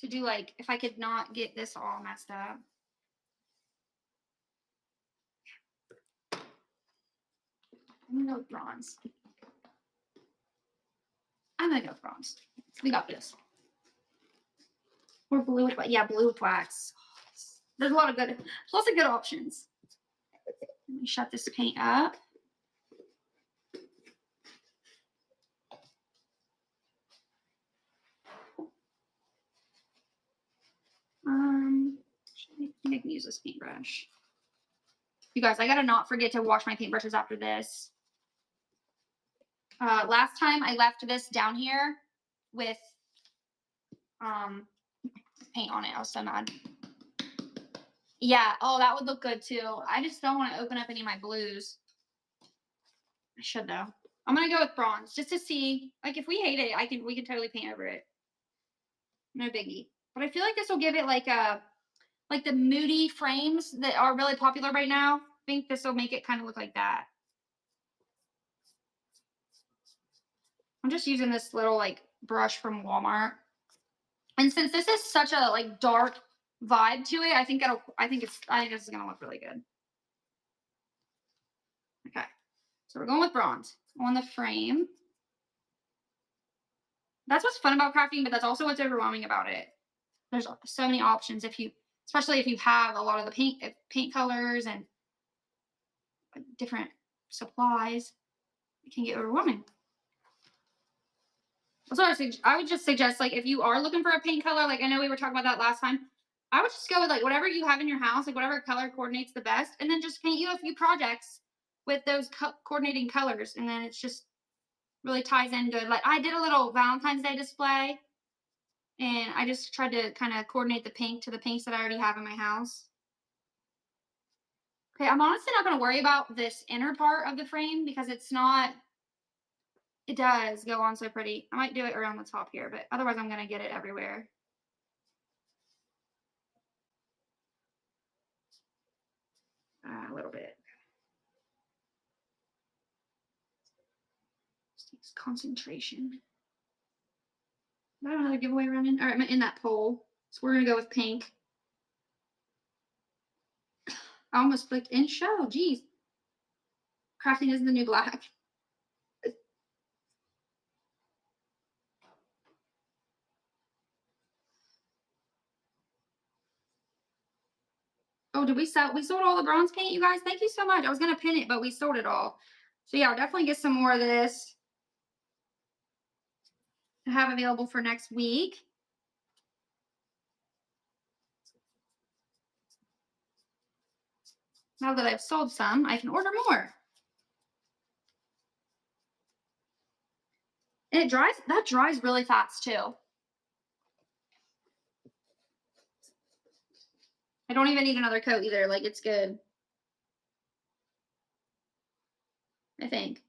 To do like, if I could not get this all messed up. I'm gonna go with bronze. I'm gonna go with bronze. We got this. Or blue with, yeah, blue with wax. There's lots of good options. Let me shut this paint up. I think I can use this paintbrush. You guys, I gotta not forget to wash my paintbrushes after this. Last time I left this down here with paint on it. I was so mad. Yeah, oh, that would look good too. I just don't want to open up any of my blues. I should though. I'm gonna go with bronze just to see. Like, if we hate it, we can totally paint over it. No biggie. But I feel like this will give it like the moody frames that are really popular right now. I think this will make it kind of look like that. I'm just using this little like brush from Walmart. And since this is such a like dark vibe to it, I think this is gonna look really good. Okay. So we're going with bronze on the frame. That's what's fun about crafting, but that's also what's overwhelming about it. There's so many options especially if you have a lot of the paint colors and different supplies, it can get overwhelming. So I would just suggest, like, if you are looking for a paint color, like I know we were talking about that last time, I would just go with like whatever you have in your house, like whatever color coordinates the best, and then just paint you a few projects with those coordinating colors, and then it's just really ties in good. Like, I did a little Valentine's Day display, and I just tried to kind of coordinate the pink to the pinks that I already have in my house. Okay, I'm honestly not going to worry about this inner part of the frame because it does go on so pretty. I might do it around the top here, but otherwise I'm going to get it everywhere. A little bit. Takes concentration. I have another giveaway running. All right, I'm in that poll. So we're gonna go with pink. I almost clicked in show. Geez. Crafting is the new black. Oh, did we sell? We sold all the bronze paint, you guys. Thank you so much. I was gonna pin it, but we sold it all. So yeah, I'll definitely get some more of this to have available for next week. Now that I've sold some, I can order more. And it dries, that dries really fast too. I don't even need another coat either. Like, it's good. I think.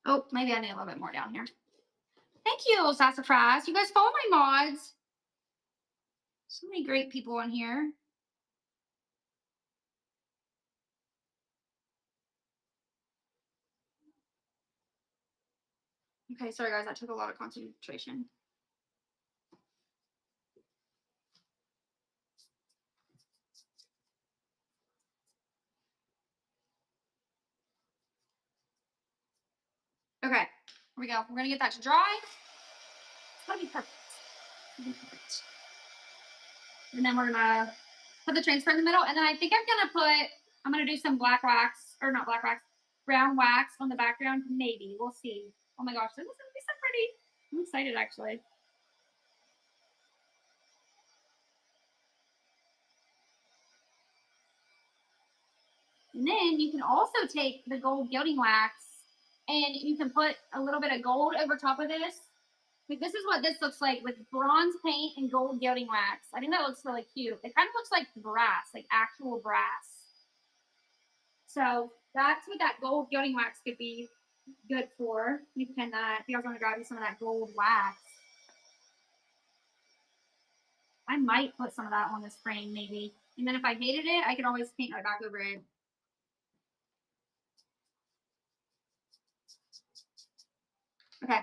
Oh, maybe I need a little bit more down here. Thank you, Sassafras. You guys follow my mods. So many great people in here. Okay, sorry guys, that took a lot of concentration. Okay, here we go. We're gonna get that to dry. It's gonna be perfect. And then we're gonna put the transfer in the middle. And then I think I'm gonna do some black wax, or not black wax, brown wax on the background. Maybe, we'll see. Oh my gosh, this is gonna be so pretty. I'm excited actually. And then you can also take the gold gilding wax and you can put a little bit of gold over top of this. Like, this is what this looks like with bronze paint and gold gilding wax. I think that looks really cute. It kind of looks like brass, like actual brass. So that's what that gold gilding wax could be good for. You can, if you guys want to grab me some of that gold wax. I might put some of that on this frame, maybe. And then if I hated it, I could always paint right back over it. Okay.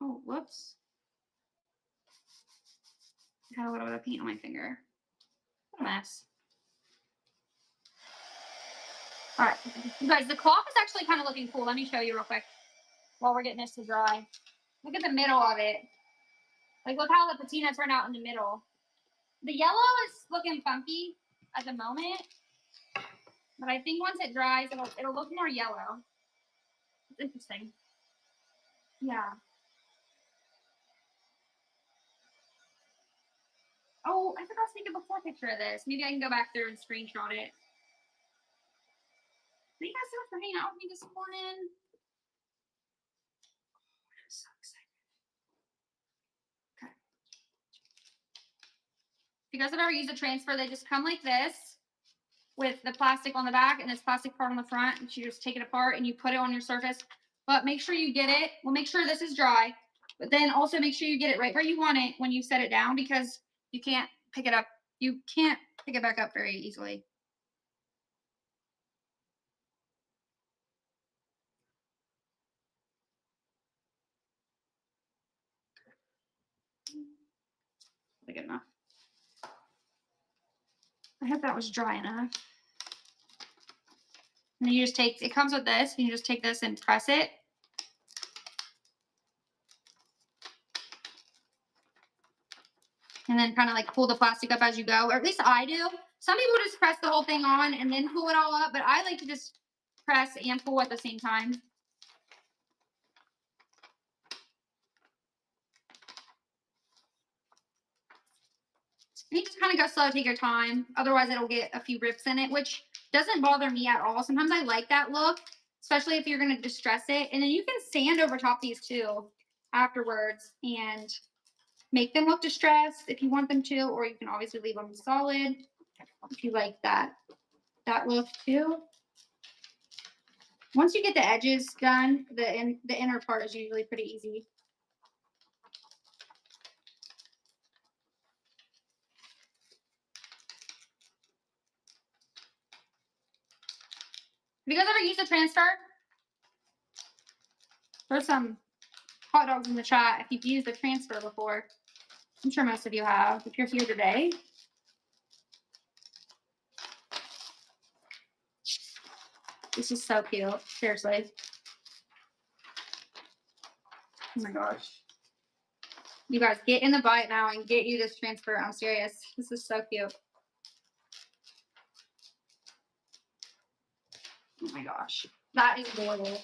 Oh, whoops. I had a little bit of paint on my finger. What a mess. All right, you guys, the cloth is actually kind of looking cool. Let me show you real quick while we're getting this to dry. Look at the middle of it. Like, look how the patina turned out in the middle. The yellow is looking funky at the moment, but I think once it dries, it'll look more yellow. It's interesting. Yeah. Oh, I forgot to take a before picture of this. Maybe I can go back there and screenshot it. Thank you guys so much for hanging out with me this morning. I'm so excited. Okay. If you guys have ever used a transfer, they just come like this with the plastic on the back and this plastic part on the front. And you just take it apart and you put it on your surface. But make sure you get it. Well, make sure this is dry. But then also make sure you get it right where you want it when you set it down, because you can't pick it up. You can't pick it back up very easily. Good enough. I hope that was dry enough. And then you just take, it comes with this, and you just take this and press it. And then kind of like pull the plastic up as you go, or at least I do. Some people just press the whole thing on and then pull it all up, but I like to just press and pull at the same time. And you just kind of go slow, take your time. Otherwise, it'll get a few rips in it, which doesn't bother me at all. Sometimes I like that look, especially if you're going to distress it. And then you can sand over top these too afterwards and make them look distressed if you want them to, or you can obviously leave them solid if you like that look too. Once you get the edges done, the inner part is usually pretty easy. Have you guys ever used a transfer? There's some hot dogs in the chat if you've used a transfer before. I'm sure most of you have, if you're here today. This is so cute, seriously. Oh my gosh. You guys, get in the bite now and get you this transfer. I'm serious. This is so cute. Oh my gosh. That is adorable.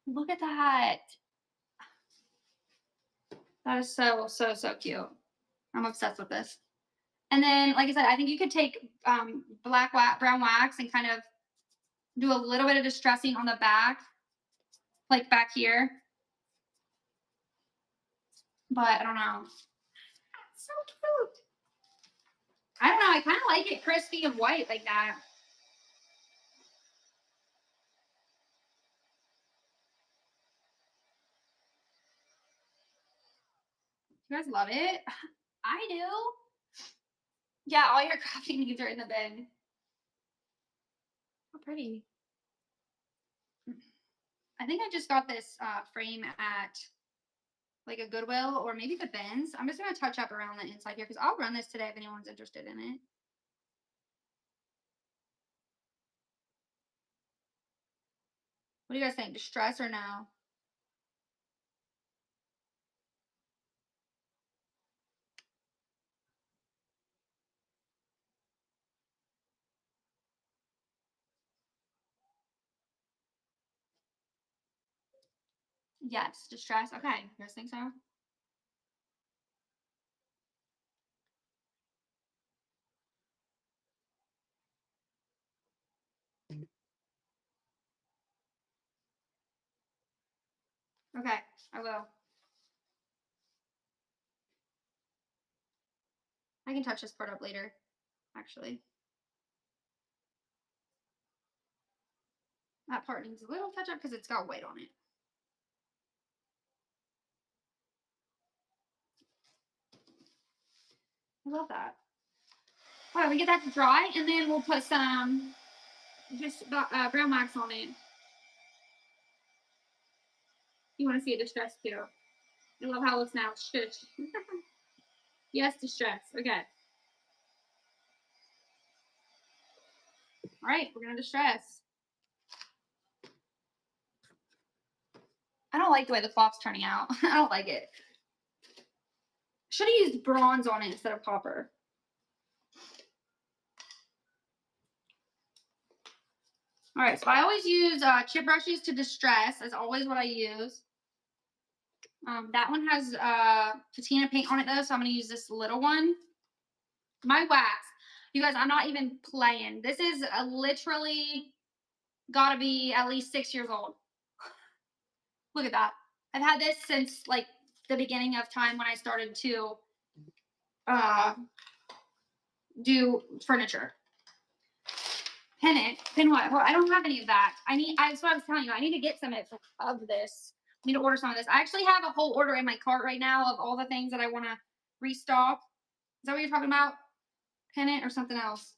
Look at that. That is so, so, so cute. I'm obsessed with this. And then, like I said, I think you could take brown wax and kind of do a little bit of distressing on the back, like back here. But I don't know. So cute. I don't know. I kind of like it crispy and white like that. You guys love it? I do. Yeah, all your crafting needs are in the bin. How pretty. I think I just got this frame at like a Goodwill or maybe the bins. I'm just going to touch up around the inside here because I'll run this today if anyone's interested in it. What do you guys think? Distress or no? Yes, distress. Okay, you guys think so? Okay, I will. I can touch this part up later, actually. That part needs a little touch up because it's got white on it. I love that. All right, we get that to dry, and then we'll put some just brown wax on it. You want to see it distress too. I love how it looks now. Shush. Yes, distress. Okay. All right, we're going to distress. I don't like the way the cloth's turning out. I don't like it. Should have used bronze on it instead of copper. All right, so I always use chip brushes to distress. That's always what I use. That one has patina paint on it though, so I'm going to use this little one. My wax. You guys, I'm not even playing. This is literally got to be at least 6 years old. Look at that. I've had this since like the beginning of time when I started to do furniture. Pin it. Pin what? Well, I don't have any of that. That's what I was telling you. I need to get some of this. I need to order some of this. I actually have a whole order in my cart right now of all the things that I want to restock. Is that what you're talking about? Pin it or something else?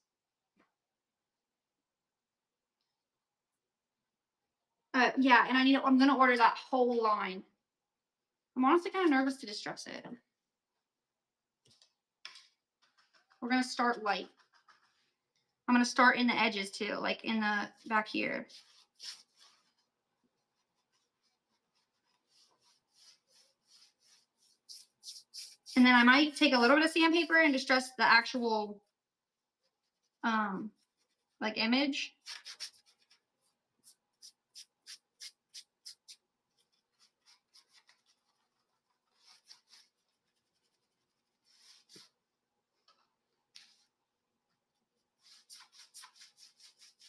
Yeah, and I'm going to order that whole line. I'm honestly kind of nervous to distress it. We're going to start light. I'm going to start in the edges too, like in the back here. And then I might take a little bit of sandpaper and distress the actual, like image.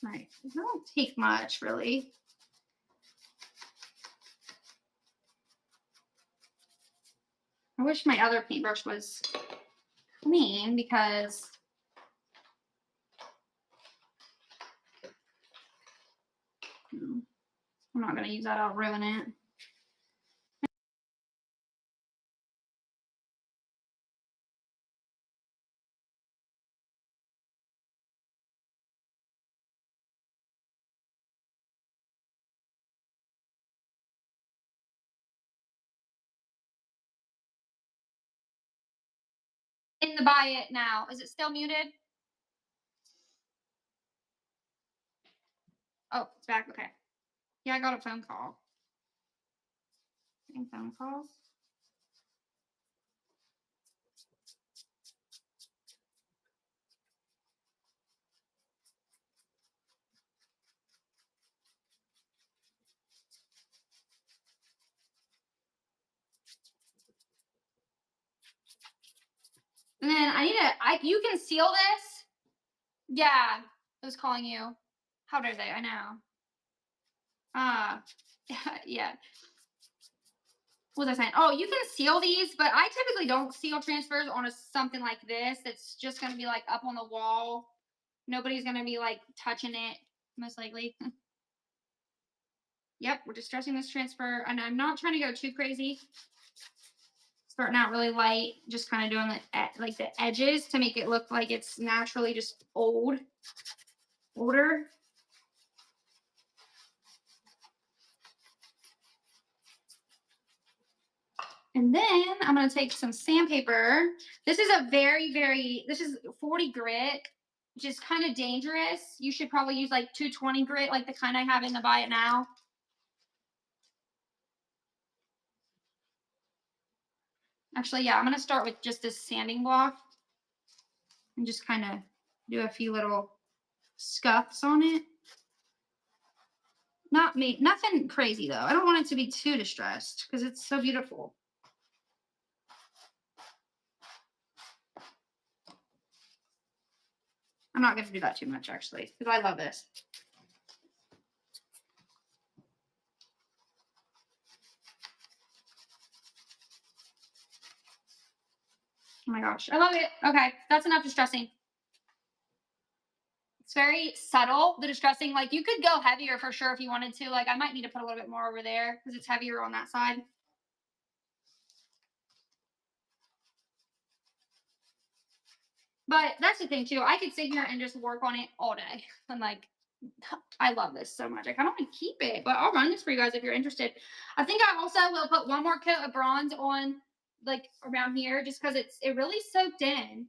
Right. It don't take much, really. I wish my other paintbrush was clean because I'm not going to use that. I'll ruin it. In the buy it now. Is it still muted? Oh, it's back. Okay. Yeah, I got a phone call. Getting phone calls. And then I need to, you can seal this. Yeah, I was calling you. How dare they? I know. Yeah. What was I saying? Oh, you can seal these, but I typically don't seal transfers on something like this. It's just going to be like up on the wall. Nobody's going to be like touching it, most likely. Yep, we're distressing this transfer. And I'm not trying to go too crazy. Starting out really light, just kind of doing like the edges to make it look like it's naturally just older. And then I'm going to take some sandpaper. This is a this is 40 grit, which is kind of dangerous. You should probably use like 220 grit, like the kind I have in the buy it now. Actually, yeah, I'm going to start with just this sanding block and just kind of do a few little scuffs on it. Nothing crazy though. I don't want it to be too distressed because it's so beautiful. I'm not going to do that too much actually because I love this. Oh my gosh, I love it. Okay, that's enough distressing. It's very subtle, the distressing. Like you could go heavier for sure if you wanted to. Like I might need to put a little bit more over there because it's heavier on that side. But that's the thing too. I could sit here and just work on it all day. And like, I love this so much. I kind of want to keep it, but I'll run this for you guys if you're interested. I think I also will put one more coat of bronze on like around here just because it really soaked in.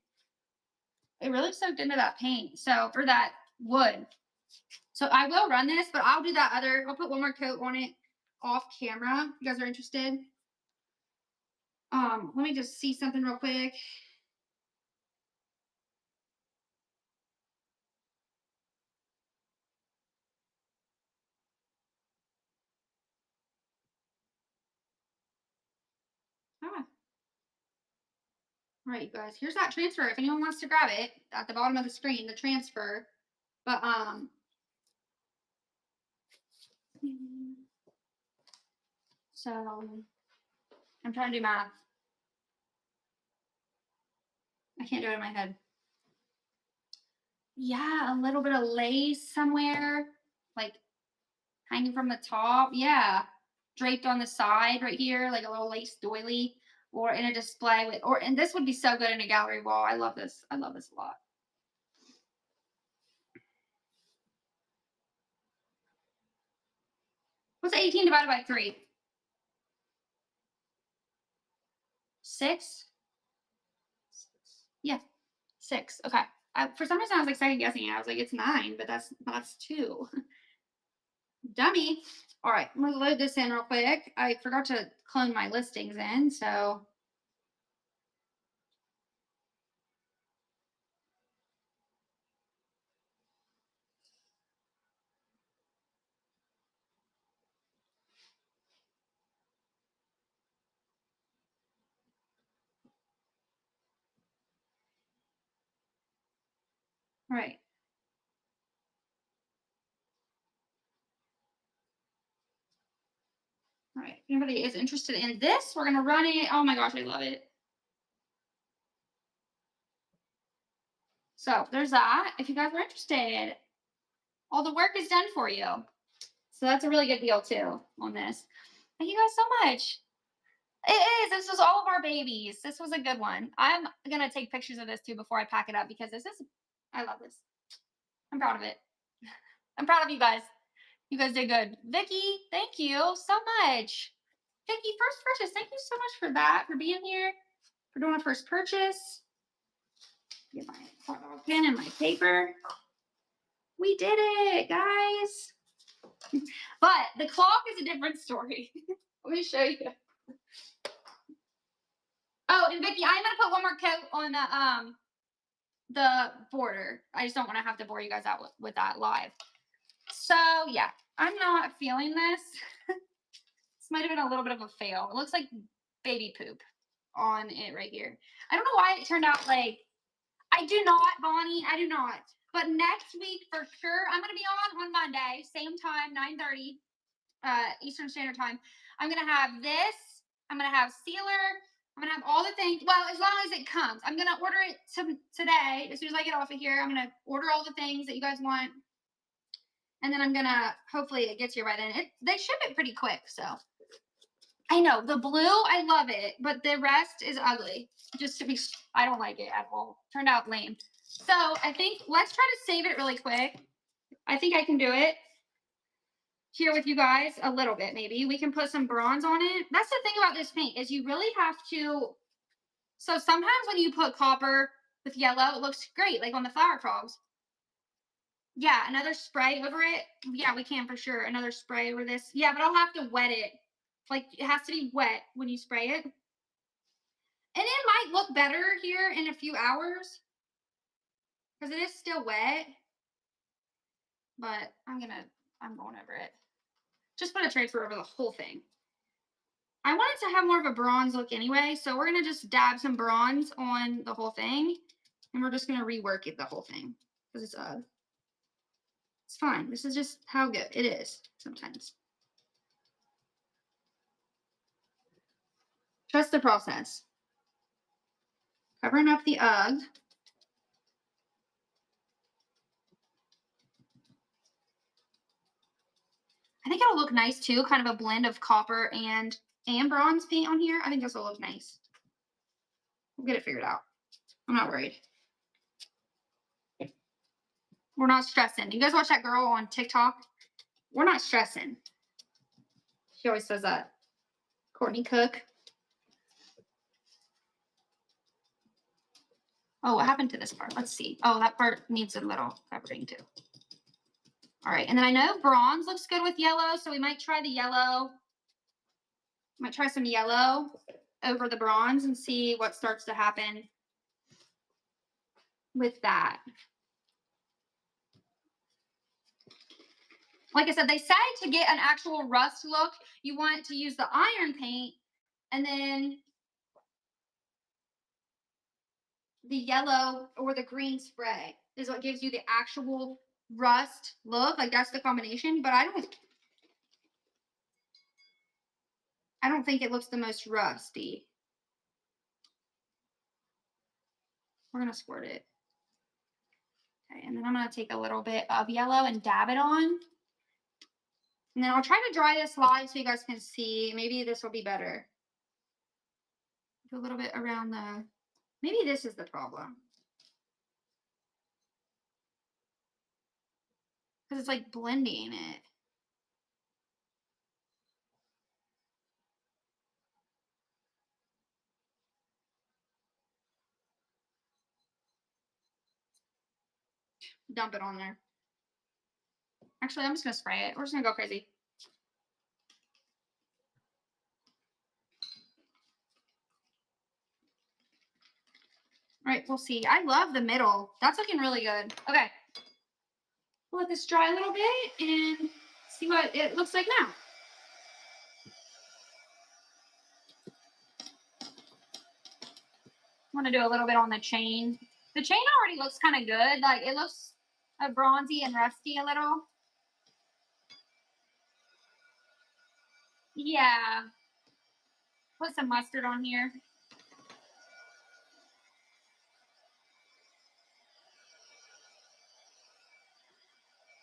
It really soaked into that paint. So, or that wood. So I will run this, but I'll do that I'll put one more coat on it off camera. If you guys are interested. Let me just see something real quick. Ah. All right, you guys, here's that transfer. If anyone wants to grab it at the bottom of the screen, the transfer. But so I'm trying to do math. I can't do it in my head. Yeah, a little bit of lace somewhere, like hanging from the top. Yeah, draped on the side right here, like a little lace doily, or in a display with, and this would be so good in a gallery wall. I love this. I love this a lot. What's 18 divided by 3? 6? Yeah, 6. Okay. For some reason, I was like second guessing it. I was like, it's 9, but that's 2. Dummy. All right, I'm gonna load this in real quick. I forgot to clone my listings in, so. All right. All right. If anybody is interested in this, we're gonna run it. Oh my gosh, I love it. So there's that. If you guys are interested, all the work is done for you. So that's a really good deal too on this. Thank you guys so much. It is. This was all of our babies. This was a good one. I'm gonna take pictures of this too before I pack it up because this is. I love this. I'm proud of it. I'm proud of you guys. You guys did good. Vicky, thank you so much. Vicky, first purchase. Thank you so much for that, for being here, for doing a first purchase. Get my pen and my paper. We did it, guys. But the clock is a different story. Let me show you. Oh, and Vicky, I'm gonna put one more coat on the border. I just don't want to have to bore you guys out with that live. So yeah, I'm not feeling this. This might have been a little bit of a fail. It looks like baby poop on it right here. I don't know why it turned out like. I do not, Bonnie. I do not. But next week for sure, I'm gonna be on Monday, same time, 9:30 Eastern Standard Time. I'm gonna have this. I'm gonna have sealer. I'm gonna have all the things. Well, as long as it comes, I'm gonna order it today. As soon as I get off of here, I'm gonna order all the things that you guys want, and then I'm gonna hopefully it gets here by then. They ship it pretty quick, so. I know the blue, I love it, but the rest is ugly. Just to be, I don't like it at all. Turned out lame. So I think let's try to save it really quick. I think I can do it here with you guys a little bit. Maybe we can put some bronze on it. That's the thing about this paint is you really have to. So sometimes when you put copper with yellow, it looks great, like on the flower frogs. Yeah, another spray over it. Yeah, we can for sure. Another spray over this. Yeah, but I'll have to wet it. Like it has to be wet when you spray it. And it might look better here in a few hours because it is still wet. But I'm going over it. Just put a transfer over the whole thing. I want it to have more of a bronze look anyway. So we're going to just dab some bronze on the whole thing. And we're just going to rework it the whole thing because it's fine. This is just how good it is sometimes. Trust the process. Covering up the UGG. I think it'll look nice too, kind of a blend of copper and bronze paint on here. I think this will look nice. We'll get it figured out. I'm not worried. We're not stressing. You guys watch that girl on TikTok? We're not stressing. She always says that. Courtney Cook. Oh, what happened to this part? Let's see. Oh, that part needs a little covering too. All right, and then I know bronze looks good with yellow, so we might try the yellow. Might try some yellow over the bronze and see what starts to happen with that. Like I said, they say to get an actual rust look, you want to use the iron paint and then the yellow or the green spray is what gives you the actual rust look. Like that's the combination, but I don't think it looks the most rusty. We're going to squirt it. Okay, and then I'm going to take a little bit of yellow and dab it on. And then I'll try to dry this live so you guys can see. Maybe this will be better. Do a little bit around the, maybe this is the problem. Because it's like blending it. Dump it on there. Actually, I'm just going to spray it. We're just going to go crazy. All right, we'll see. I love the middle. That's looking really good. Okay. We'll let this dry a little bit and see what it looks like now. I want to do a little bit on the chain. The chain already looks kind of good. Like it looks bronzy and rusty a little. Yeah. Put some mustard on here.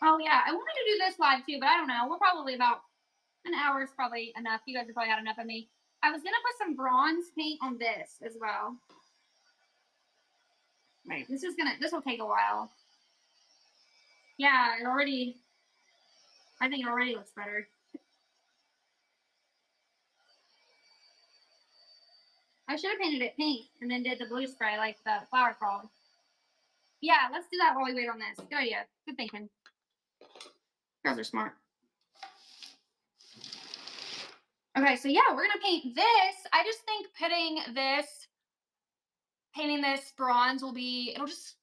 Oh yeah, I wanted to do this live too, but I don't know. We're probably about an hour is probably enough. You guys have probably had enough of me. I was gonna put some bronze paint on this as well. Right, this will take a while. Yeah, I think it already looks better. I should have painted it pink and then did the blue spray like the flower crawl. Yeah, let's do that while we wait on this. Good idea. Good thinking. Girls are smart. Okay, so yeah, we're gonna paint this. I just think painting this bronze it'll just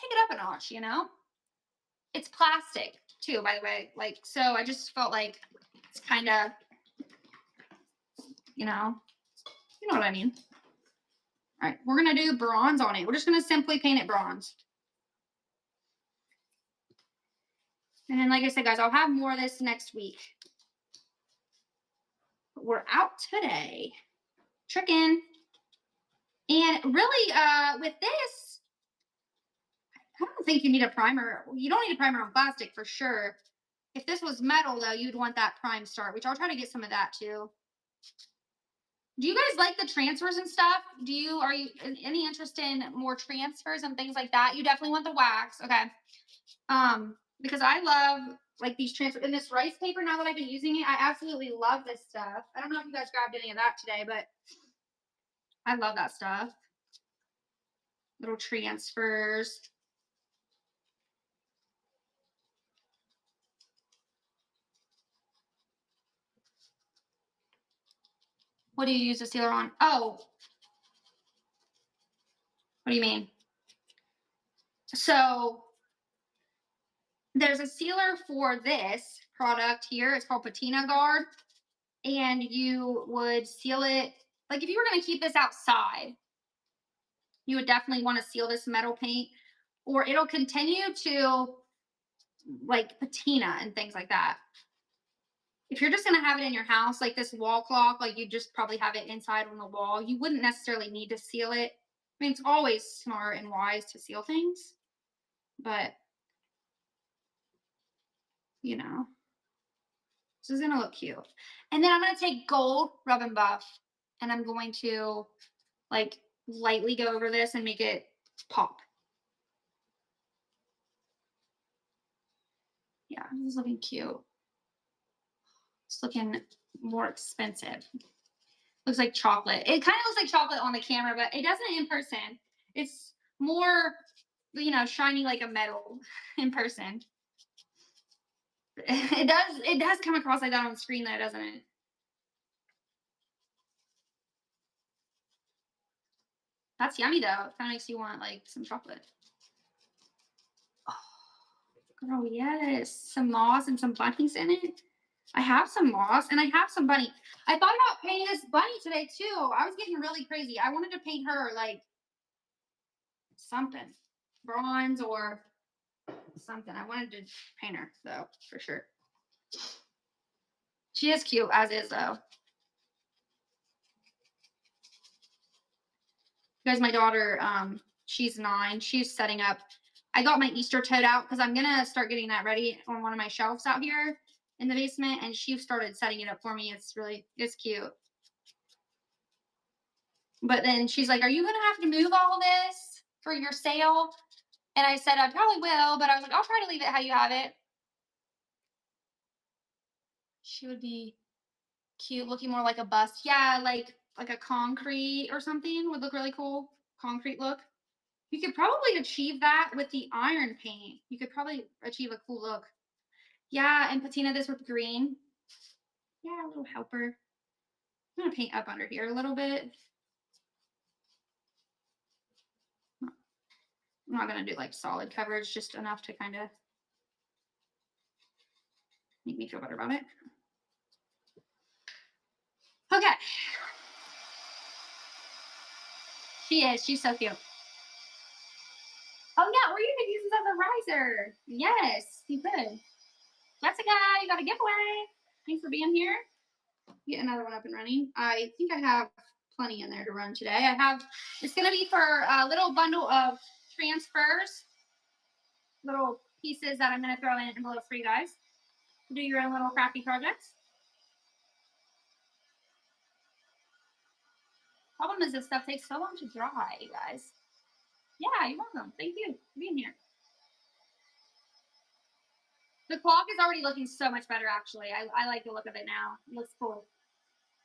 take it up a notch, you know? It's plastic too, by the way. Like, so I just felt like it's kind of, you know, you know what I mean. All right, we're gonna do bronze on it. We're just gonna simply paint it bronze. And then, like I said, guys, I'll have more of this next week. But we're out today, tricking. And really, with this, I don't think you need a primer. You don't need a primer on plastic for sure. If this was metal, though, you'd want that prime start, which I'll try to get some of that too. Do you guys like the transfers and stuff? Are you any interest in more transfers and things like that? You definitely want the wax, okay? Because I love like these transfers and this rice paper. Now that I've been using it, I absolutely love this stuff. I don't know if you guys grabbed any of that today, but I love that stuff. Little transfers. What do you use the sealer on? Oh, what do you mean? So there's a sealer for this product here. It's called Patina Guard. And you would seal it, like if you were going to keep this outside, you would definitely want to seal this metal paint, or it'll continue to like patina and things like that. If you're just going to have it in your house, like this wall clock, like you just probably have it inside on the wall, you wouldn't necessarily need to seal it. I mean, it's always smart and wise to seal things, but you know, this is going to look cute. And then I'm going to take gold rub and buff and I'm going to like lightly go over this and make it pop. Yeah, this is looking cute. It's looking more expensive. Looks like chocolate. It kind of looks like chocolate on the camera, but it doesn't in person. It's more, shiny like a metal in person. It does come across like that on screen though, doesn't it? That's yummy though. It kind of makes you want like some chocolate. Oh, girl, yes. Some moss and some bunnies in it. I have some moss and I have some bunny. I thought about painting this bunny today too. I was getting really crazy. I wanted to paint her like something, bronze or something. I wanted to paint her though, for sure. She is cute as is though. You guys, my daughter, she's 9. She's setting up. I got my Easter tote out because I'm gonna start getting that ready on one of my shelves out here in the basement, and she started setting it up for me. It's cute. But then she's like, "Are you gonna have to move all this for your sale?" And I said, "I probably will," but I was like, "I'll try to leave it how you have it." She would be cute, looking more like a bust. Yeah, like a concrete or something would look really cool. Concrete look. You could probably achieve that with the iron paint. You could probably achieve a cool look. Yeah, and patina this with green. Yeah, a little helper. I'm gonna paint up under here a little bit. I'm not gonna do like solid coverage, just enough to kind of make me feel better about it. Okay. She's so cute. Oh yeah, or you could use this as a riser. Yes, you could. Jessica, you got a giveaway. Thanks for being here. Get another one up and running. I think I have plenty in there to run today. It's going to be for a little bundle of transfers, little pieces that I'm going to throw in envelopes for you guys to do your own little crafty projects. Problem is this stuff takes so long to dry, you guys. Yeah, you're welcome. Thank you for being here. The clock is already looking so much better, actually. I like the look of it now. It looks cool.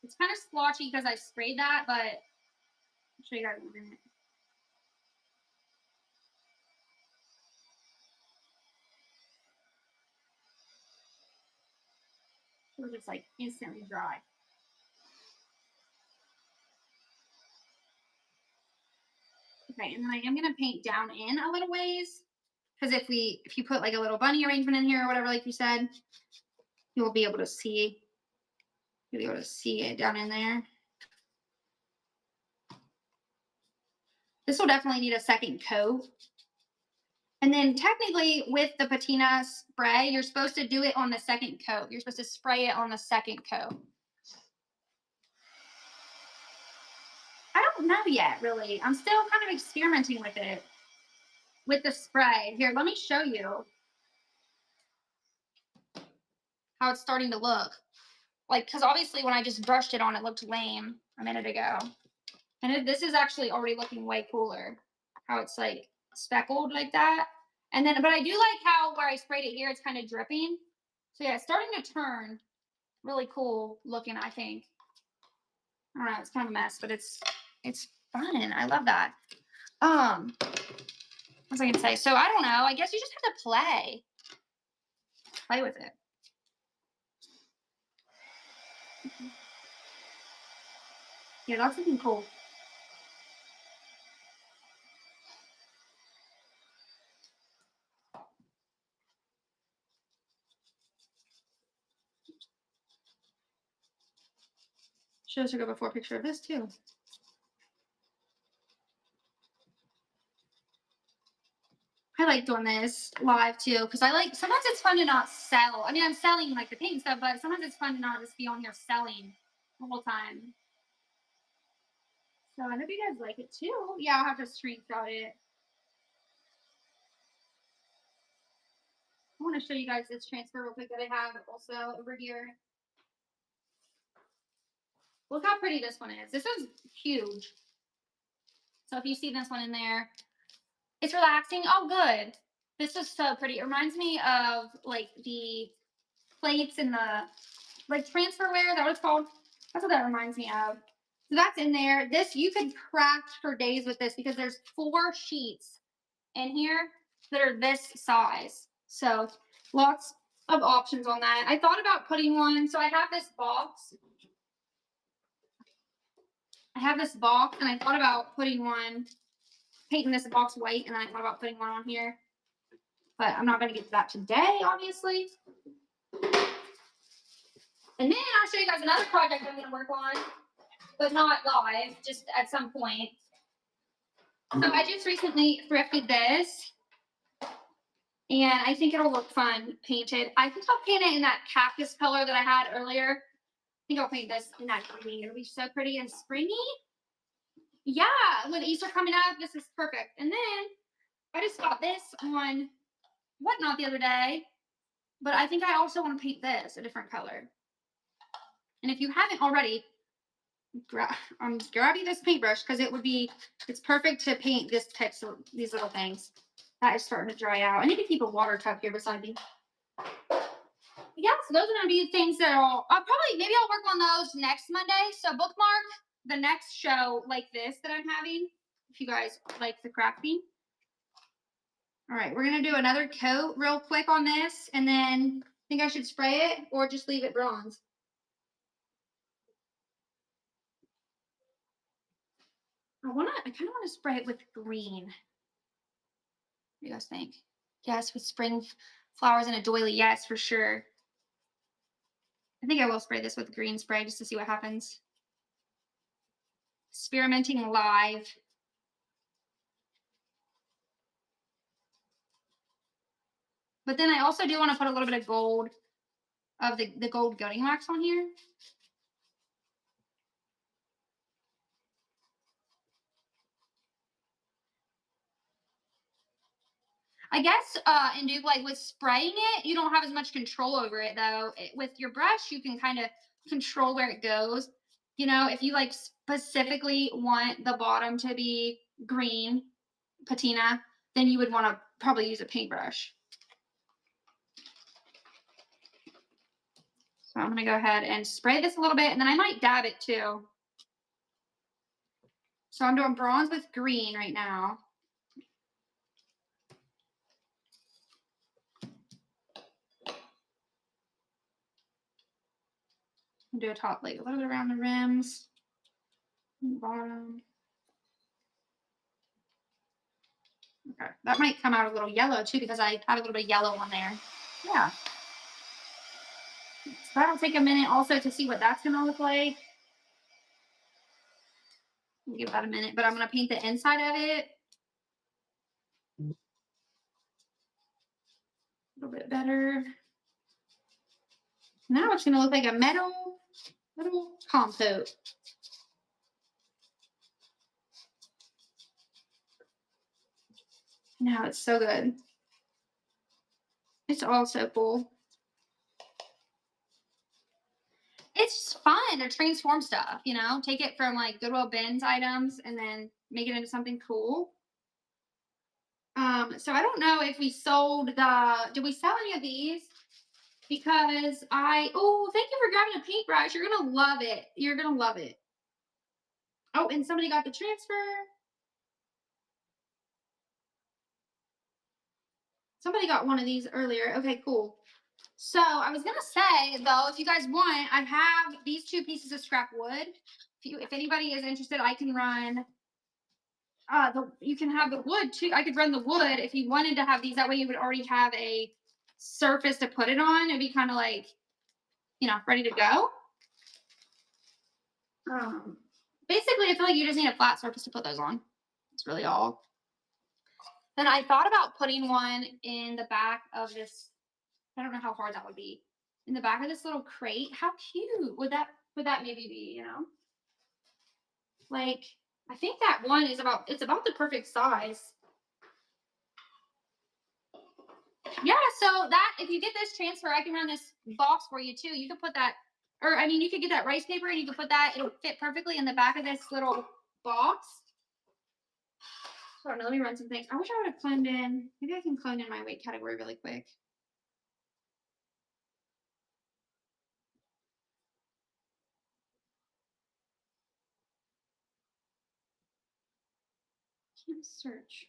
It's kind of splotchy because I sprayed that, but I'll show you guys in a minute. It was just like instantly dry. Okay, and then I am gonna paint down in a little ways. Because if you put like a little bunny arrangement in here or whatever, like you said, you will be able to see. You'll be able to see it down in there. This will definitely need a second coat. And then technically with the patina spray, you're supposed to do it on the second coat. You're supposed to spray it on the second coat. I don't know yet, really. I'm still kind of experimenting with it, with the spray. Here, let me show you how it's starting to look. Like, because obviously when I just brushed it on, it looked lame a minute ago. And this is actually already looking way cooler. How it's like speckled like that. And then, but I do like how where I sprayed it here, it's kind of dripping. So yeah, it's starting to turn really cool looking, I think. I don't know, it's kind of a mess, but it's fun. I love that. What was I gonna say? So I don't know. I guess you just have to play with it. Yeah, that's looking cool. Shows her go before picture of this too. I like doing this live too because I like sometimes it's fun to not sell. I mean, I'm selling like the paint stuff, but sometimes it's fun to not just be on here selling the whole time. So I hope you guys like it too. Yeah, I'll have to screenshot it. I want to show you guys this transfer real quick that I have also over here. Look how pretty this one is. This is huge. So if you see this one in there, it's relaxing. Oh, good. This is so pretty. It reminds me of like the plates and the like transferware. That what it's called. That's what that reminds me of. So that's in there. This you could craft for days with this because there's 4 sheets in here that are this size. So lots of options on that. I thought about putting one. So I have this box. And I thought about putting one, painting this box white, and then I thought about putting one on here. But I'm not going to get to that today, obviously. And then I'll show you guys another project I'm going to work on, but not live, just at some point. So I just recently thrifted this, and I think it'll look fun painted. I think I'll paint it in that cactus color that I had earlier. I think I'll paint this in that green. It'll be so pretty and springy. Yeah, with Easter coming up, this is perfect. And then I just got this on Whatnot the other day, but I think I also want to paint this a different color. And if you haven't already, I'm grabbing this paintbrush because it's perfect to paint these little things. That is starting to dry out. I need to keep a water tub here beside me. Yeah, so those are going to be things that maybe I'll work on those next Monday. So bookmark the next show like this that I'm having, if you guys like the crafting. All right, we're going to do another coat real quick on this, and then I think I should spray it or just leave it bronze. I kind of want to spray it with green. What do you guys think? Yes, with spring flowers and a doily. Yes, for sure. I think I will spray this with green spray just to see what happens. Experimenting live. But then I also do want to put a little bit of gold, of the gold gutting wax on here. I guess, and do like with spraying it, you don't have as much control over it though. With your brush, you can kind of control where it goes. You know, if you like specifically want the bottom to be green patina, then you would want to probably use a paintbrush. So I'm going to go ahead and spray this a little bit, and then I might dab it too. So I'm doing bronze with green right now. Do a top, like a little bit around the rims, bottom. Okay, that might come out a little yellow too because I have a little bit of yellow on there. Yeah. So that'll take a minute also to see what that's gonna look like. Give that a minute, but I'm gonna paint the inside of it a little bit better. Now it's gonna look like a metal compote. Now it's so good. It's all so cool. It's fun to transform stuff, you know, take it from like Goodwill bins items and then make it into something cool. So I don't know if we sold did we sell any of these? Because oh, thank you for grabbing a paintbrush. You're gonna love it. You're gonna love it. Oh, and somebody got the transfer. Somebody got one of these earlier. Okay, cool. So I was gonna say though, if you guys want, I have these 2 pieces of scrap wood. If anybody is interested, I can run. You can have the wood too. I could run the wood if you wanted to have these. That way, you would already have a surface to put it on. It'd be kind of like, you know, ready to go. Basically, I feel like you just need a flat surface to put those on. That's really all. Then I thought about putting one in the back of this. I don't know how hard that would be. In the back of this little crate. How cute would that maybe be, you know? Like, I think that one is it's about the perfect size. Yeah, so that if you get this transfer, I can run this box for you too. You could put that, or I mean, you could get that rice paper and you could put that. It'll fit perfectly in the back of this little box. So let me run some things. I wish I would have cloned in. Maybe I can clone in my weight category really quick. Can't search.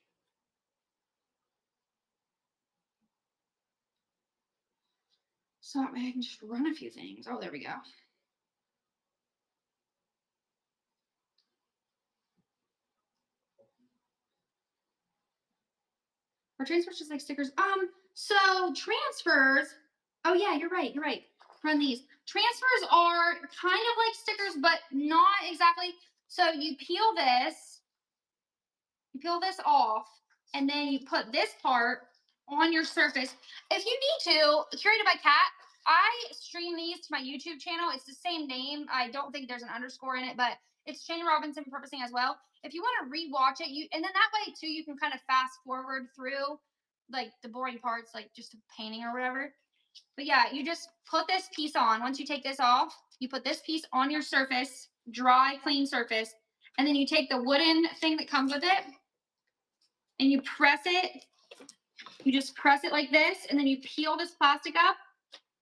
So I can just run a few things. Oh, there we go. Or transfers just like stickers. So transfers. Oh yeah, you're right. You're right. Run these. Transfers are kind of like stickers, but not exactly. So you peel this off, and then you put this part on your surface. If you need to, Curated by Kat, I stream these to my YouTube channel. It's the same name. I don't think there's an underscore in it, but it's Shane Robinson Purposing as well. If you want to rewatch it, and then that way too, you can kind of fast forward through like the boring parts, like just painting or whatever. But yeah, you just put this piece on. Once you take this off, you put this piece on your surface, dry, clean surface, and then you take the wooden thing that comes with it, and you press it. You just press it like this, and then you peel this plastic up,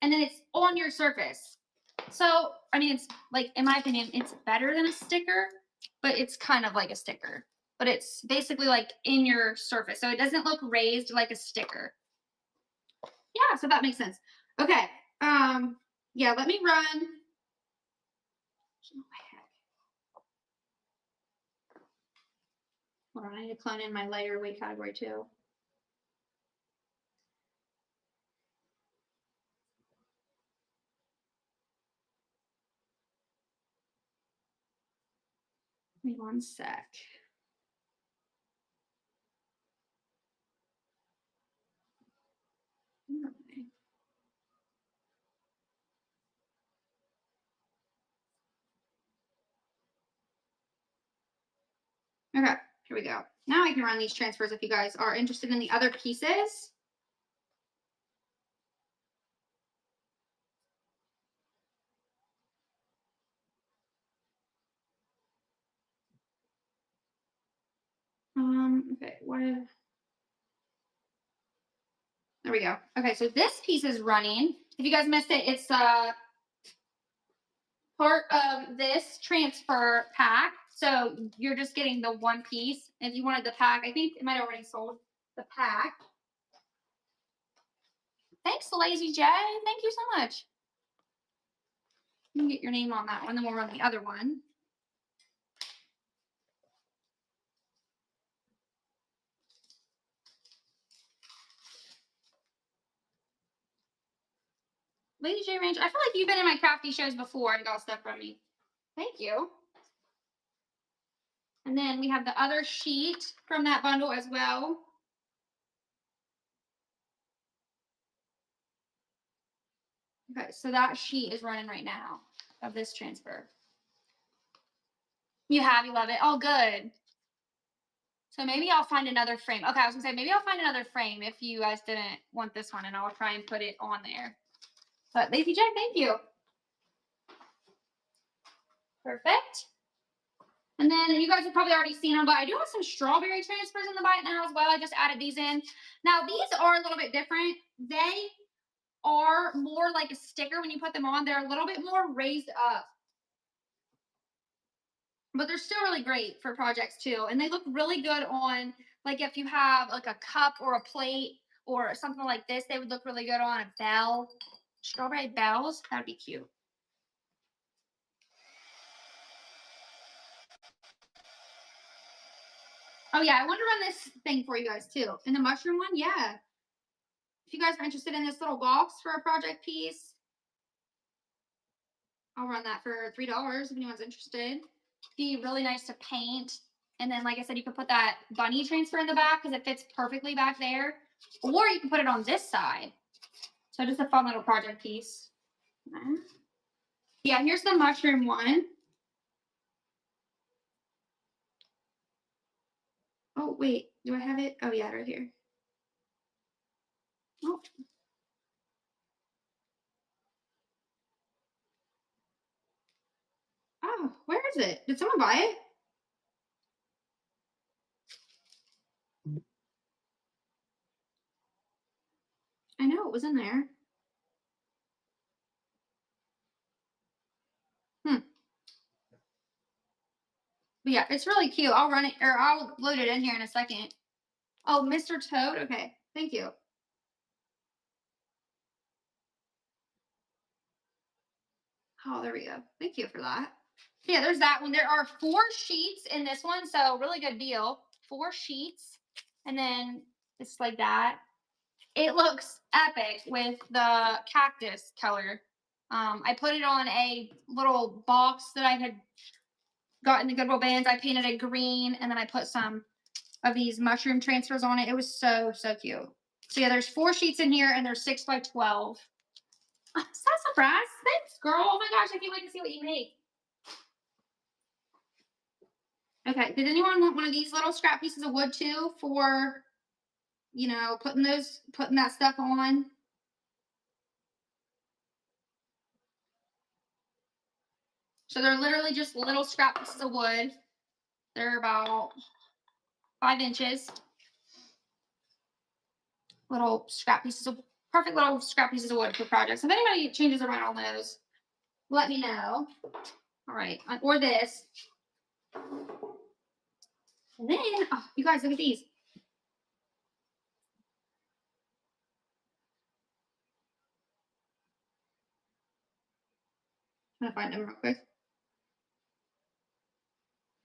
and then it's on your surface. So, I mean, it's like, in my opinion, it's better than a sticker, but it's kind of like a sticker. But it's basically like in your surface. So it doesn't look raised like a sticker. Yeah, so that makes sense. Okay. Yeah, let me run. Hold on, I need to clone in my layer weight category too. Give me one sec. Okay. Here we go. Now I can run these transfers if you guys are interested in the other pieces. Okay, there we go. Okay, so this piece is running. If you guys missed it, it's part of this transfer pack. So you're just getting the one piece. If you wanted the pack, I think it might have already sold the pack. Thanks, Lazy J. Thank you so much. You can get your name on that one, then we'll run the other one. Lady J Range, I feel like you've been in my crafty shows before and got stuff from me. Thank you. And then we have the other sheet from that bundle as well. Okay, so that sheet is running right now of this transfer. You love it. Oh, good. So maybe I'll find another frame. Okay, I was gonna say maybe I'll find another frame if you guys didn't want this one, and I'll try and put it on there. But Lazy J, thank you. Perfect. And then you guys have probably already seen them, but I do have some strawberry transfers in the bite now as well. I just added these in. Now these are a little bit different. They are more like a sticker when you put them on. They're a little bit more raised up. But they're still really great for projects too. And they look really good on, like if you have like a cup or a plate or something like this, they would look really good on a bell. Strawberry bells, that'd be cute. Oh yeah, I want to run this thing for you guys too. And the mushroom one, yeah. If you guys are interested in this little box for a project piece, I'll run that for $3 if anyone's interested. Be really nice to paint. And then, like I said, you can put that bunny transfer in the back because it fits perfectly back there. Or you can put it on this side. So just a fun little project piece. Yeah, here's the mushroom one. Oh, wait. Do I have it? Oh, yeah, right here. Oh. Oh, where is it? Did someone buy it? I know it was in there. But yeah, it's really cute. I'll run it, or I'll load it in here in a second. Oh, Mr. Toad? Okay, thank you. Oh, there we go. Thank you for that. Yeah, there's that one. There are 4 sheets in this one, so really good deal. 4 sheets, and then it's like that. It looks epic with the cactus color. I put it on a little box that I had got in the Goodwill bins. I painted it green, and then I put some of these mushroom transfers on it. It was so cute. So yeah, there's 4 sheets in here, and they're 6 by 12. Oh, is that a surprise? Thanks, girl. Oh my gosh, I can't wait to see what you make. Okay, did anyone want one of these little scrap pieces of wood too for, you know, putting that stuff on? So they're literally just little scrap pieces of wood. They're about 5 inches. Perfect little scrap pieces of wood for projects. If anybody changes around on those, let me know. All right, or this. And then, oh, you guys, look at these. I'm gonna find them real quick.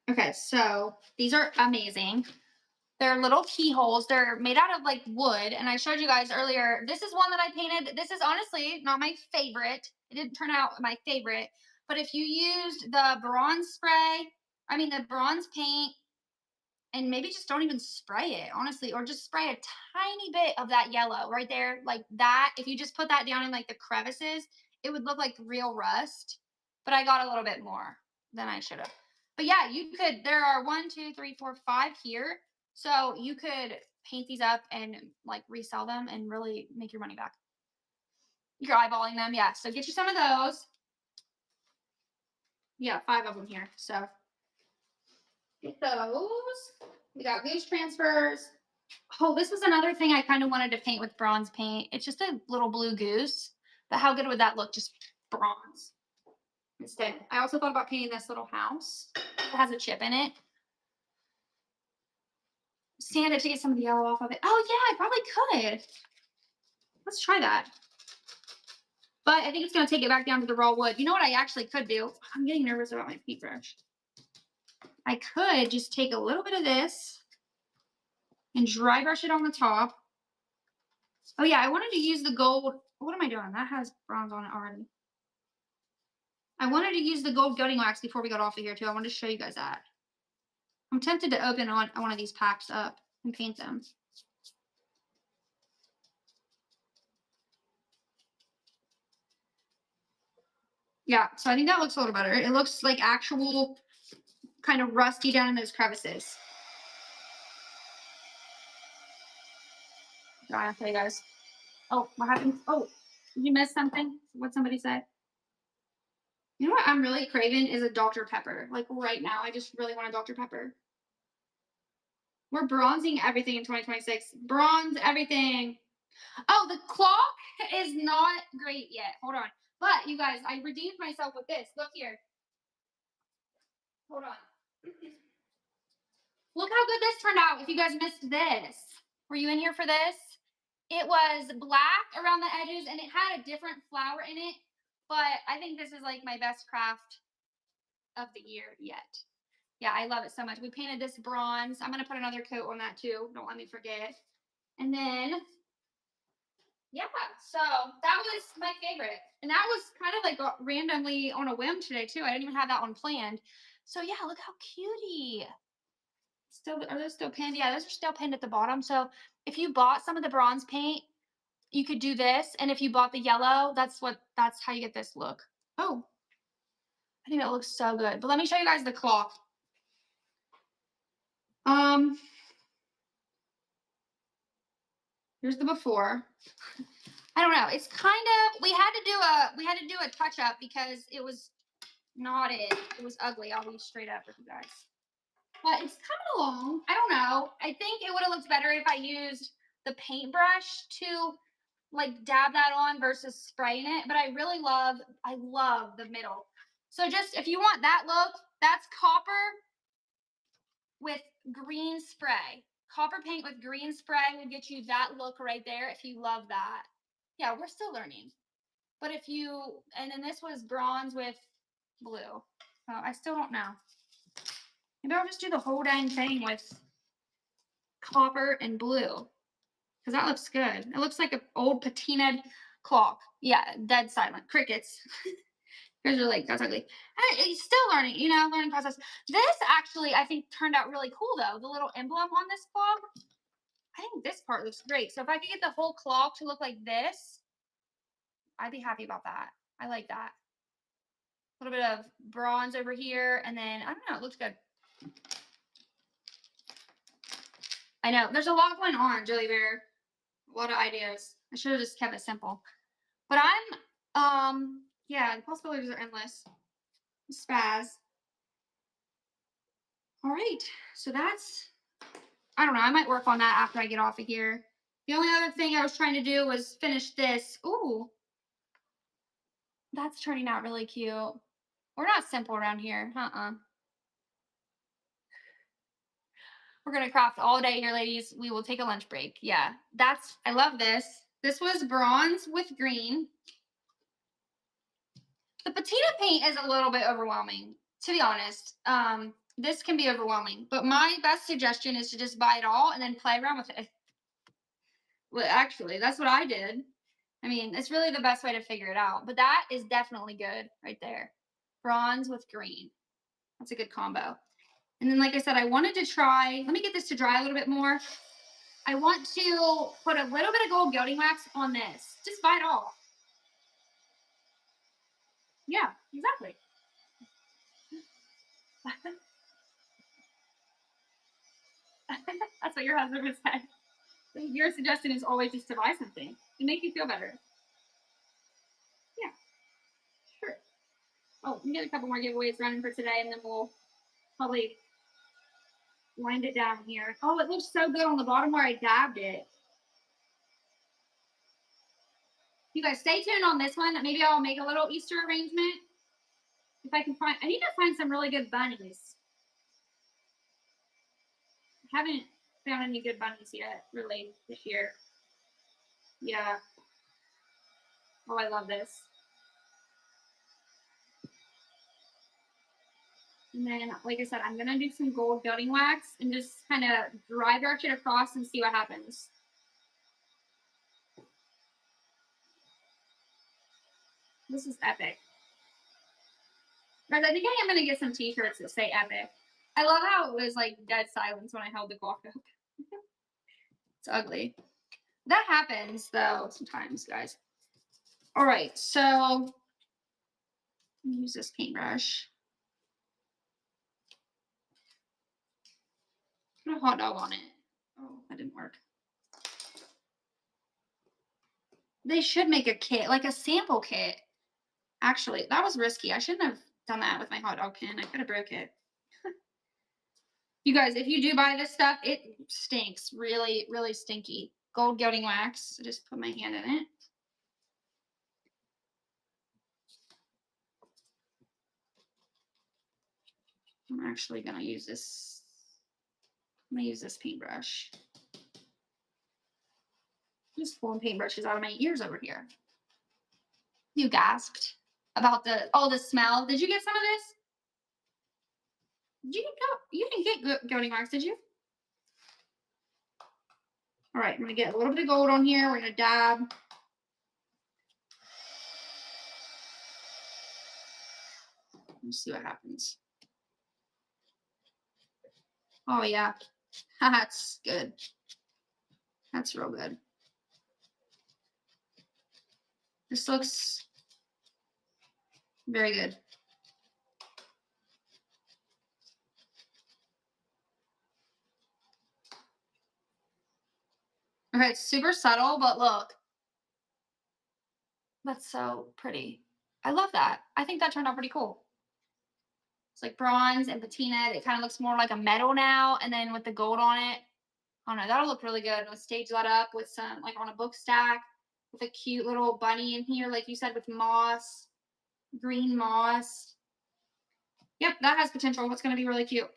Okay, so these are amazing. They're little keyholes. They're made out of like wood. And I showed you guys earlier. This is one that I painted. This is honestly not my favorite. It didn't turn out my favorite. But if you used the bronze paint, and maybe just don't even spray it, honestly, or just spray a tiny bit of that yellow right there, like that. If you just put that down in like the crevices, it would look like real rust. But I got a little bit more than I should have. But yeah, you could, there are 1, 2, 3, 4, 5 here. So you could paint these up and like resell them and really make your money back. You're eyeballing them. Yeah. So get you some of those. Yeah, 5 of them here. So get those. We got goose transfers. Oh, this was another thing I kind of wanted to paint with bronze paint. It's just a little blue goose. But how good would that look? Just bronze instead. I also thought about painting this little house. It has a chip in it. Sand it to get some of the yellow off of it. Oh yeah, I probably could. Let's try that. But I think it's going to take it back down to the raw wood. You know what I actually could do? I'm getting nervous about my paintbrush. I could just take a little bit of this and dry brush it on the top. Oh yeah, I wanted to use the gold. What am I doing? That has bronze on it already. I wanted to use the gold gilding wax before we got off of here too. I wanted to show you guys that. I'm tempted to open one of these packs up and paint them. Yeah, so I think that looks a little better. It looks like actual kind of rusty down in those crevices. I'll tell you guys. Oh, what happened? Oh, did you miss something? What somebody said? You know what I'm really craving is a Dr. Pepper. Like right now, I just really want a Dr. Pepper. We're bronzing everything in 2026. Bronze everything. Oh, the clock is not great yet. Hold on. But you guys, I redeemed myself with this. Look here. Hold on. Look how good this turned out if you guys missed this. Were you in here for this? It was black around the edges and it had a different flower in it. But I think this is like my best craft of the year yet. Yeah, I love it so much. We painted this bronze. I'm going to put another coat on that too. Don't let me forget. And then, yeah, so that was my favorite. And that was kind of like randomly on a whim today too. I didn't even have that one planned. So yeah, look how cutie. Still, are those still pinned? Yeah, those are still pinned at the bottom. So if you bought some of the bronze paint, you could do this. And if you bought the yellow, that's how you get this look. Oh, I think that looks so good. But let me show you guys the cloth. Here's the before. I don't know. It's kind of, we had to do a touch up because it was not it. It was ugly. I'll be straight up with you guys. But it's coming along. I don't know. I think it would have looked better if I used the paintbrush to like dab that on versus spraying it. But I love the middle. So just if you want that look, that's copper with green spray. Copper paint with green spray would get you that look right there if you love that. Yeah, we're still learning. But if you, and then this was bronze with blue. I still don't know. Maybe I'll just do the whole dang thing with copper and blue. Because that looks good. It looks like an old patinaed clock. Yeah, dead silent. Crickets. You guys are like, that's ugly. It's still learning, learning process. This actually, I think, turned out really cool, though. The little emblem on this clock. I think this part looks great. So if I could get the whole clock to look like this, I'd be happy about that. I like that. A little bit of bronze over here. And then, I don't know, it looks good. I know. There's a lot going on, Jelly Bear. A lot of ideas. I should have just kept it simple. But yeah, the possibilities are endless. Spaz. All right. So that's, I don't know. I might work on that after I get off of here. The only other thing I was trying to do was finish this. Ooh. That's turning out really cute. We're not simple around here. We're going to craft all day here, ladies. We will take a lunch break. Yeah. I love this. This was bronze with green. The patina paint is a little bit overwhelming, to be honest. This can be overwhelming, but my best suggestion is to just buy it all and then play around with it. Well, actually, that's what I did. I mean, it's really the best way to figure it out, but that is definitely good right there. Bronze with green. That's a good combo. And then, like I said, I wanted to try, let me get this to dry a little bit more. I want to put a little bit of gold gilding wax on this. Just buy it all. Yeah, exactly. That's what your husband would say. Your suggestion is always just to buy something to make you feel better. Yeah, sure. Oh, we get a couple more giveaways running for today, and then we'll probably wind it down here. Oh, it looks so good on the bottom where I dabbed it. You guys stay tuned on this one. Maybe I'll make a little Easter arrangement. If I can find, I need to find some really good bunnies. I haven't found any good bunnies yet, really, this year. Yeah. Oh, I love this. And then, like I said, I'm going to do some gold gilding wax and just kind of dry brush it across and see what happens. This is epic. Guys, I think I am going to get some t-shirts that say epic. I love how it was like dead silence when I held the clock up. It's ugly. That happens though sometimes, guys. All right, so use this paintbrush. Put a hot dog on it. Oh, that didn't work. They should make a kit, like a sample kit. Actually, that was risky. I shouldn't have done that with my hot dog pin. I could have broke it. You guys, if you do buy this stuff, it stinks. Really, really stinky. Gold gilding wax. I just put my hand in it. I'm actually going to use this. I'm going to use this paintbrush. Just pulling paintbrushes out of my ears over here. You gasped about the smell. Did you get some of this? You didn't get gilding wax, did you? All right, I'm gonna get a little bit of gold on here. We're gonna dab. Let's see what happens. Oh yeah, that's good. That's real good. This looks very good. Okay, it's super subtle, but look. That's so pretty. I love that. I think that turned out pretty cool. It's like bronze and patina. It kind of looks more like a metal now. And then with the gold on it, I don't know, that'll look really good with stage lit up with some, like on a book stack with a cute little bunny in here, like you said, with moss, green moss. Yep, that has potential. It's going to be really cute.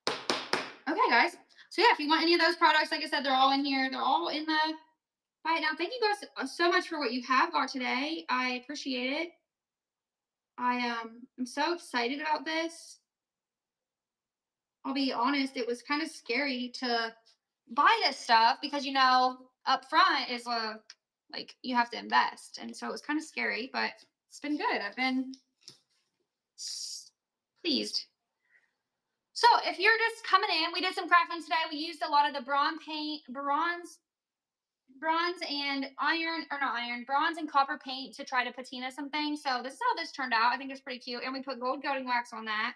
Okay, guys. So yeah, if you want any of those products, like I said, they're all in here. They're all in the buy it now. Thank you guys so much for what you have got today. I appreciate it. I'm so excited about this. I'll be honest, it was kind of scary to buy this stuff because up front is like you have to invest, and so it was kind of scary, but it's been good. I've been pleased. So if you're just coming in, we did some crafting today. We used a lot of the bronze and bronze and copper paint to try to patina some things. So this is how this turned out. I think it's pretty cute. And we put gold gilding wax on that.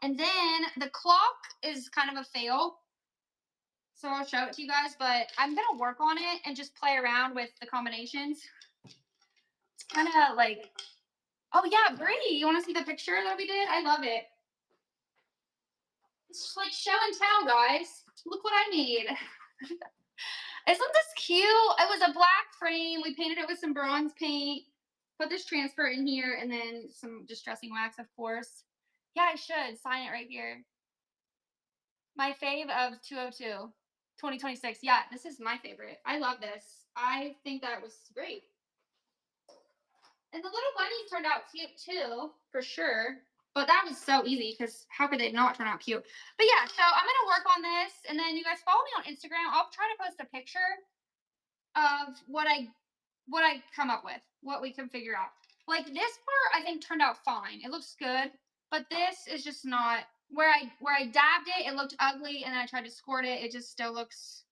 And then the clock is kind of a fail. So I'll show it to you guys, but I'm going to work on it and just play around with the combinations. It's kind of like, oh yeah, Brady, you want to see the picture that we did? I love it. It's like show and tell, guys. Look what I made. Isn't this cute? It was a black frame. We painted it with some bronze paint. Put this transfer in here and then some distressing wax, of course. Yeah, I should sign it right here. My fave of 2026. Yeah, this is my favorite. I love this. I think that was great. And the little bunnies turned out cute too, for sure. But that was so easy because how could they not turn out cute? But yeah, so I'm going to work on this. And then you guys follow me on Instagram. I'll try to post a picture of what I come up with, what we can figure out. Like this part, I think turned out fine. It looks good. But this is just not where I dabbed it. It looked ugly. And then I tried to squirt it. It just still looks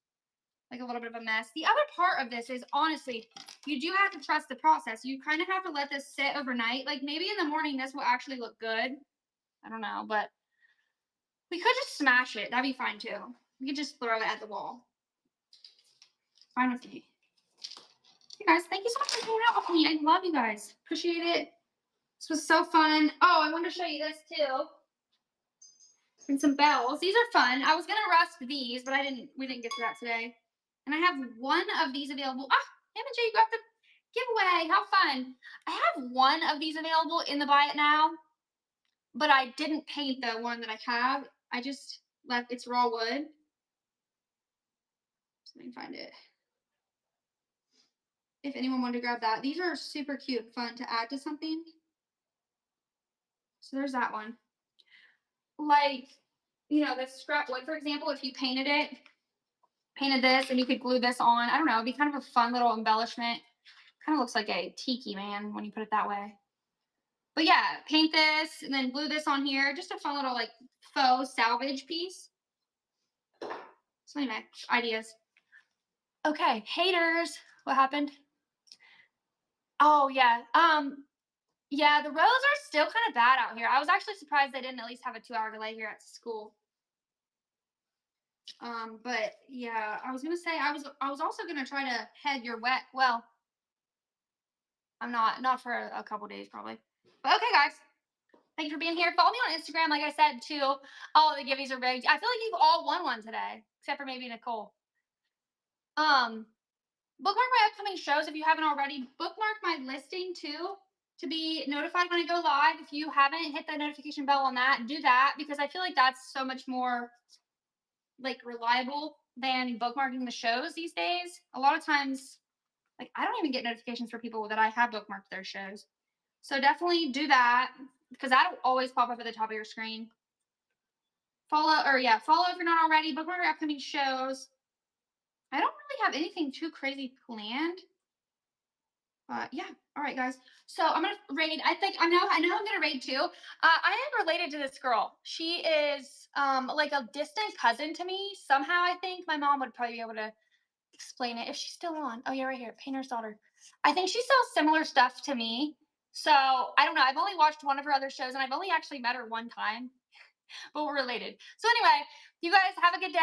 like a little bit of a mess. The other part of this is honestly, you do have to trust the process. You kind of have to let this sit overnight. Like maybe in the morning, this will actually look good. I don't know, but we could just smash it. That'd be fine too. We could just throw it at the wall. Fine with me. Hey guys, thank you so much for hanging out with me. I love you guys. Appreciate it. This was so fun. Oh, I wanted to show you this too. And some bells. These are fun. I was gonna rust these, but we didn't get to that today. And I have one of these available. Ah, MJ, you got the giveaway. How fun. I have one of these available in the Buy It Now, but I didn't paint the one that I have. I just left it's raw wood. So let me find it. If anyone wanted to grab that. These are super cute and fun to add to something. So there's that one. Like, you know, this scrap wood, for example, if you painted this and you could glue this on, I don't know, it'd be kind of a fun little embellishment. Kind of looks like a tiki man when you put it that way. But yeah, paint this and then glue this on here. Just a fun little like faux salvage piece. So anyway, ideas. Okay, haters. What happened? Oh yeah. Yeah, the roads are still kind of bad out here. I was actually surprised they didn't at least have a 2-hour delay here at school. But yeah, I was gonna say I was also gonna try to head your wet. Well, I'm not for a couple days probably. But okay, guys, thank you for being here. Follow me on Instagram, like I said too. All the givings are big. I feel like you've all won one today, except for maybe Nicole. Bookmark my upcoming shows if you haven't already. Bookmark my listing too to be notified when I go live. If you haven't hit the notification bell on that, do that because I feel like that's so much more like reliable than bookmarking the shows these days. A lot of times, like I don't even get notifications for people that I have bookmarked their shows. So definitely do that because that'll always pop up at the top of your screen. Follow if you're not already. Bookmark your upcoming shows. I don't really have anything too crazy planned. Yeah. All right, guys. So I'm gonna raid. I know I'm gonna raid too. I am related to this girl. She is like a distant cousin to me. Somehow I think my mom would probably be able to explain it if she's still on. Oh yeah, right here. Painter's daughter. I think she sells similar stuff to me. So I don't know. I've only watched one of her other shows and I've only actually met her one time, but we're related. So anyway, you guys have a good day.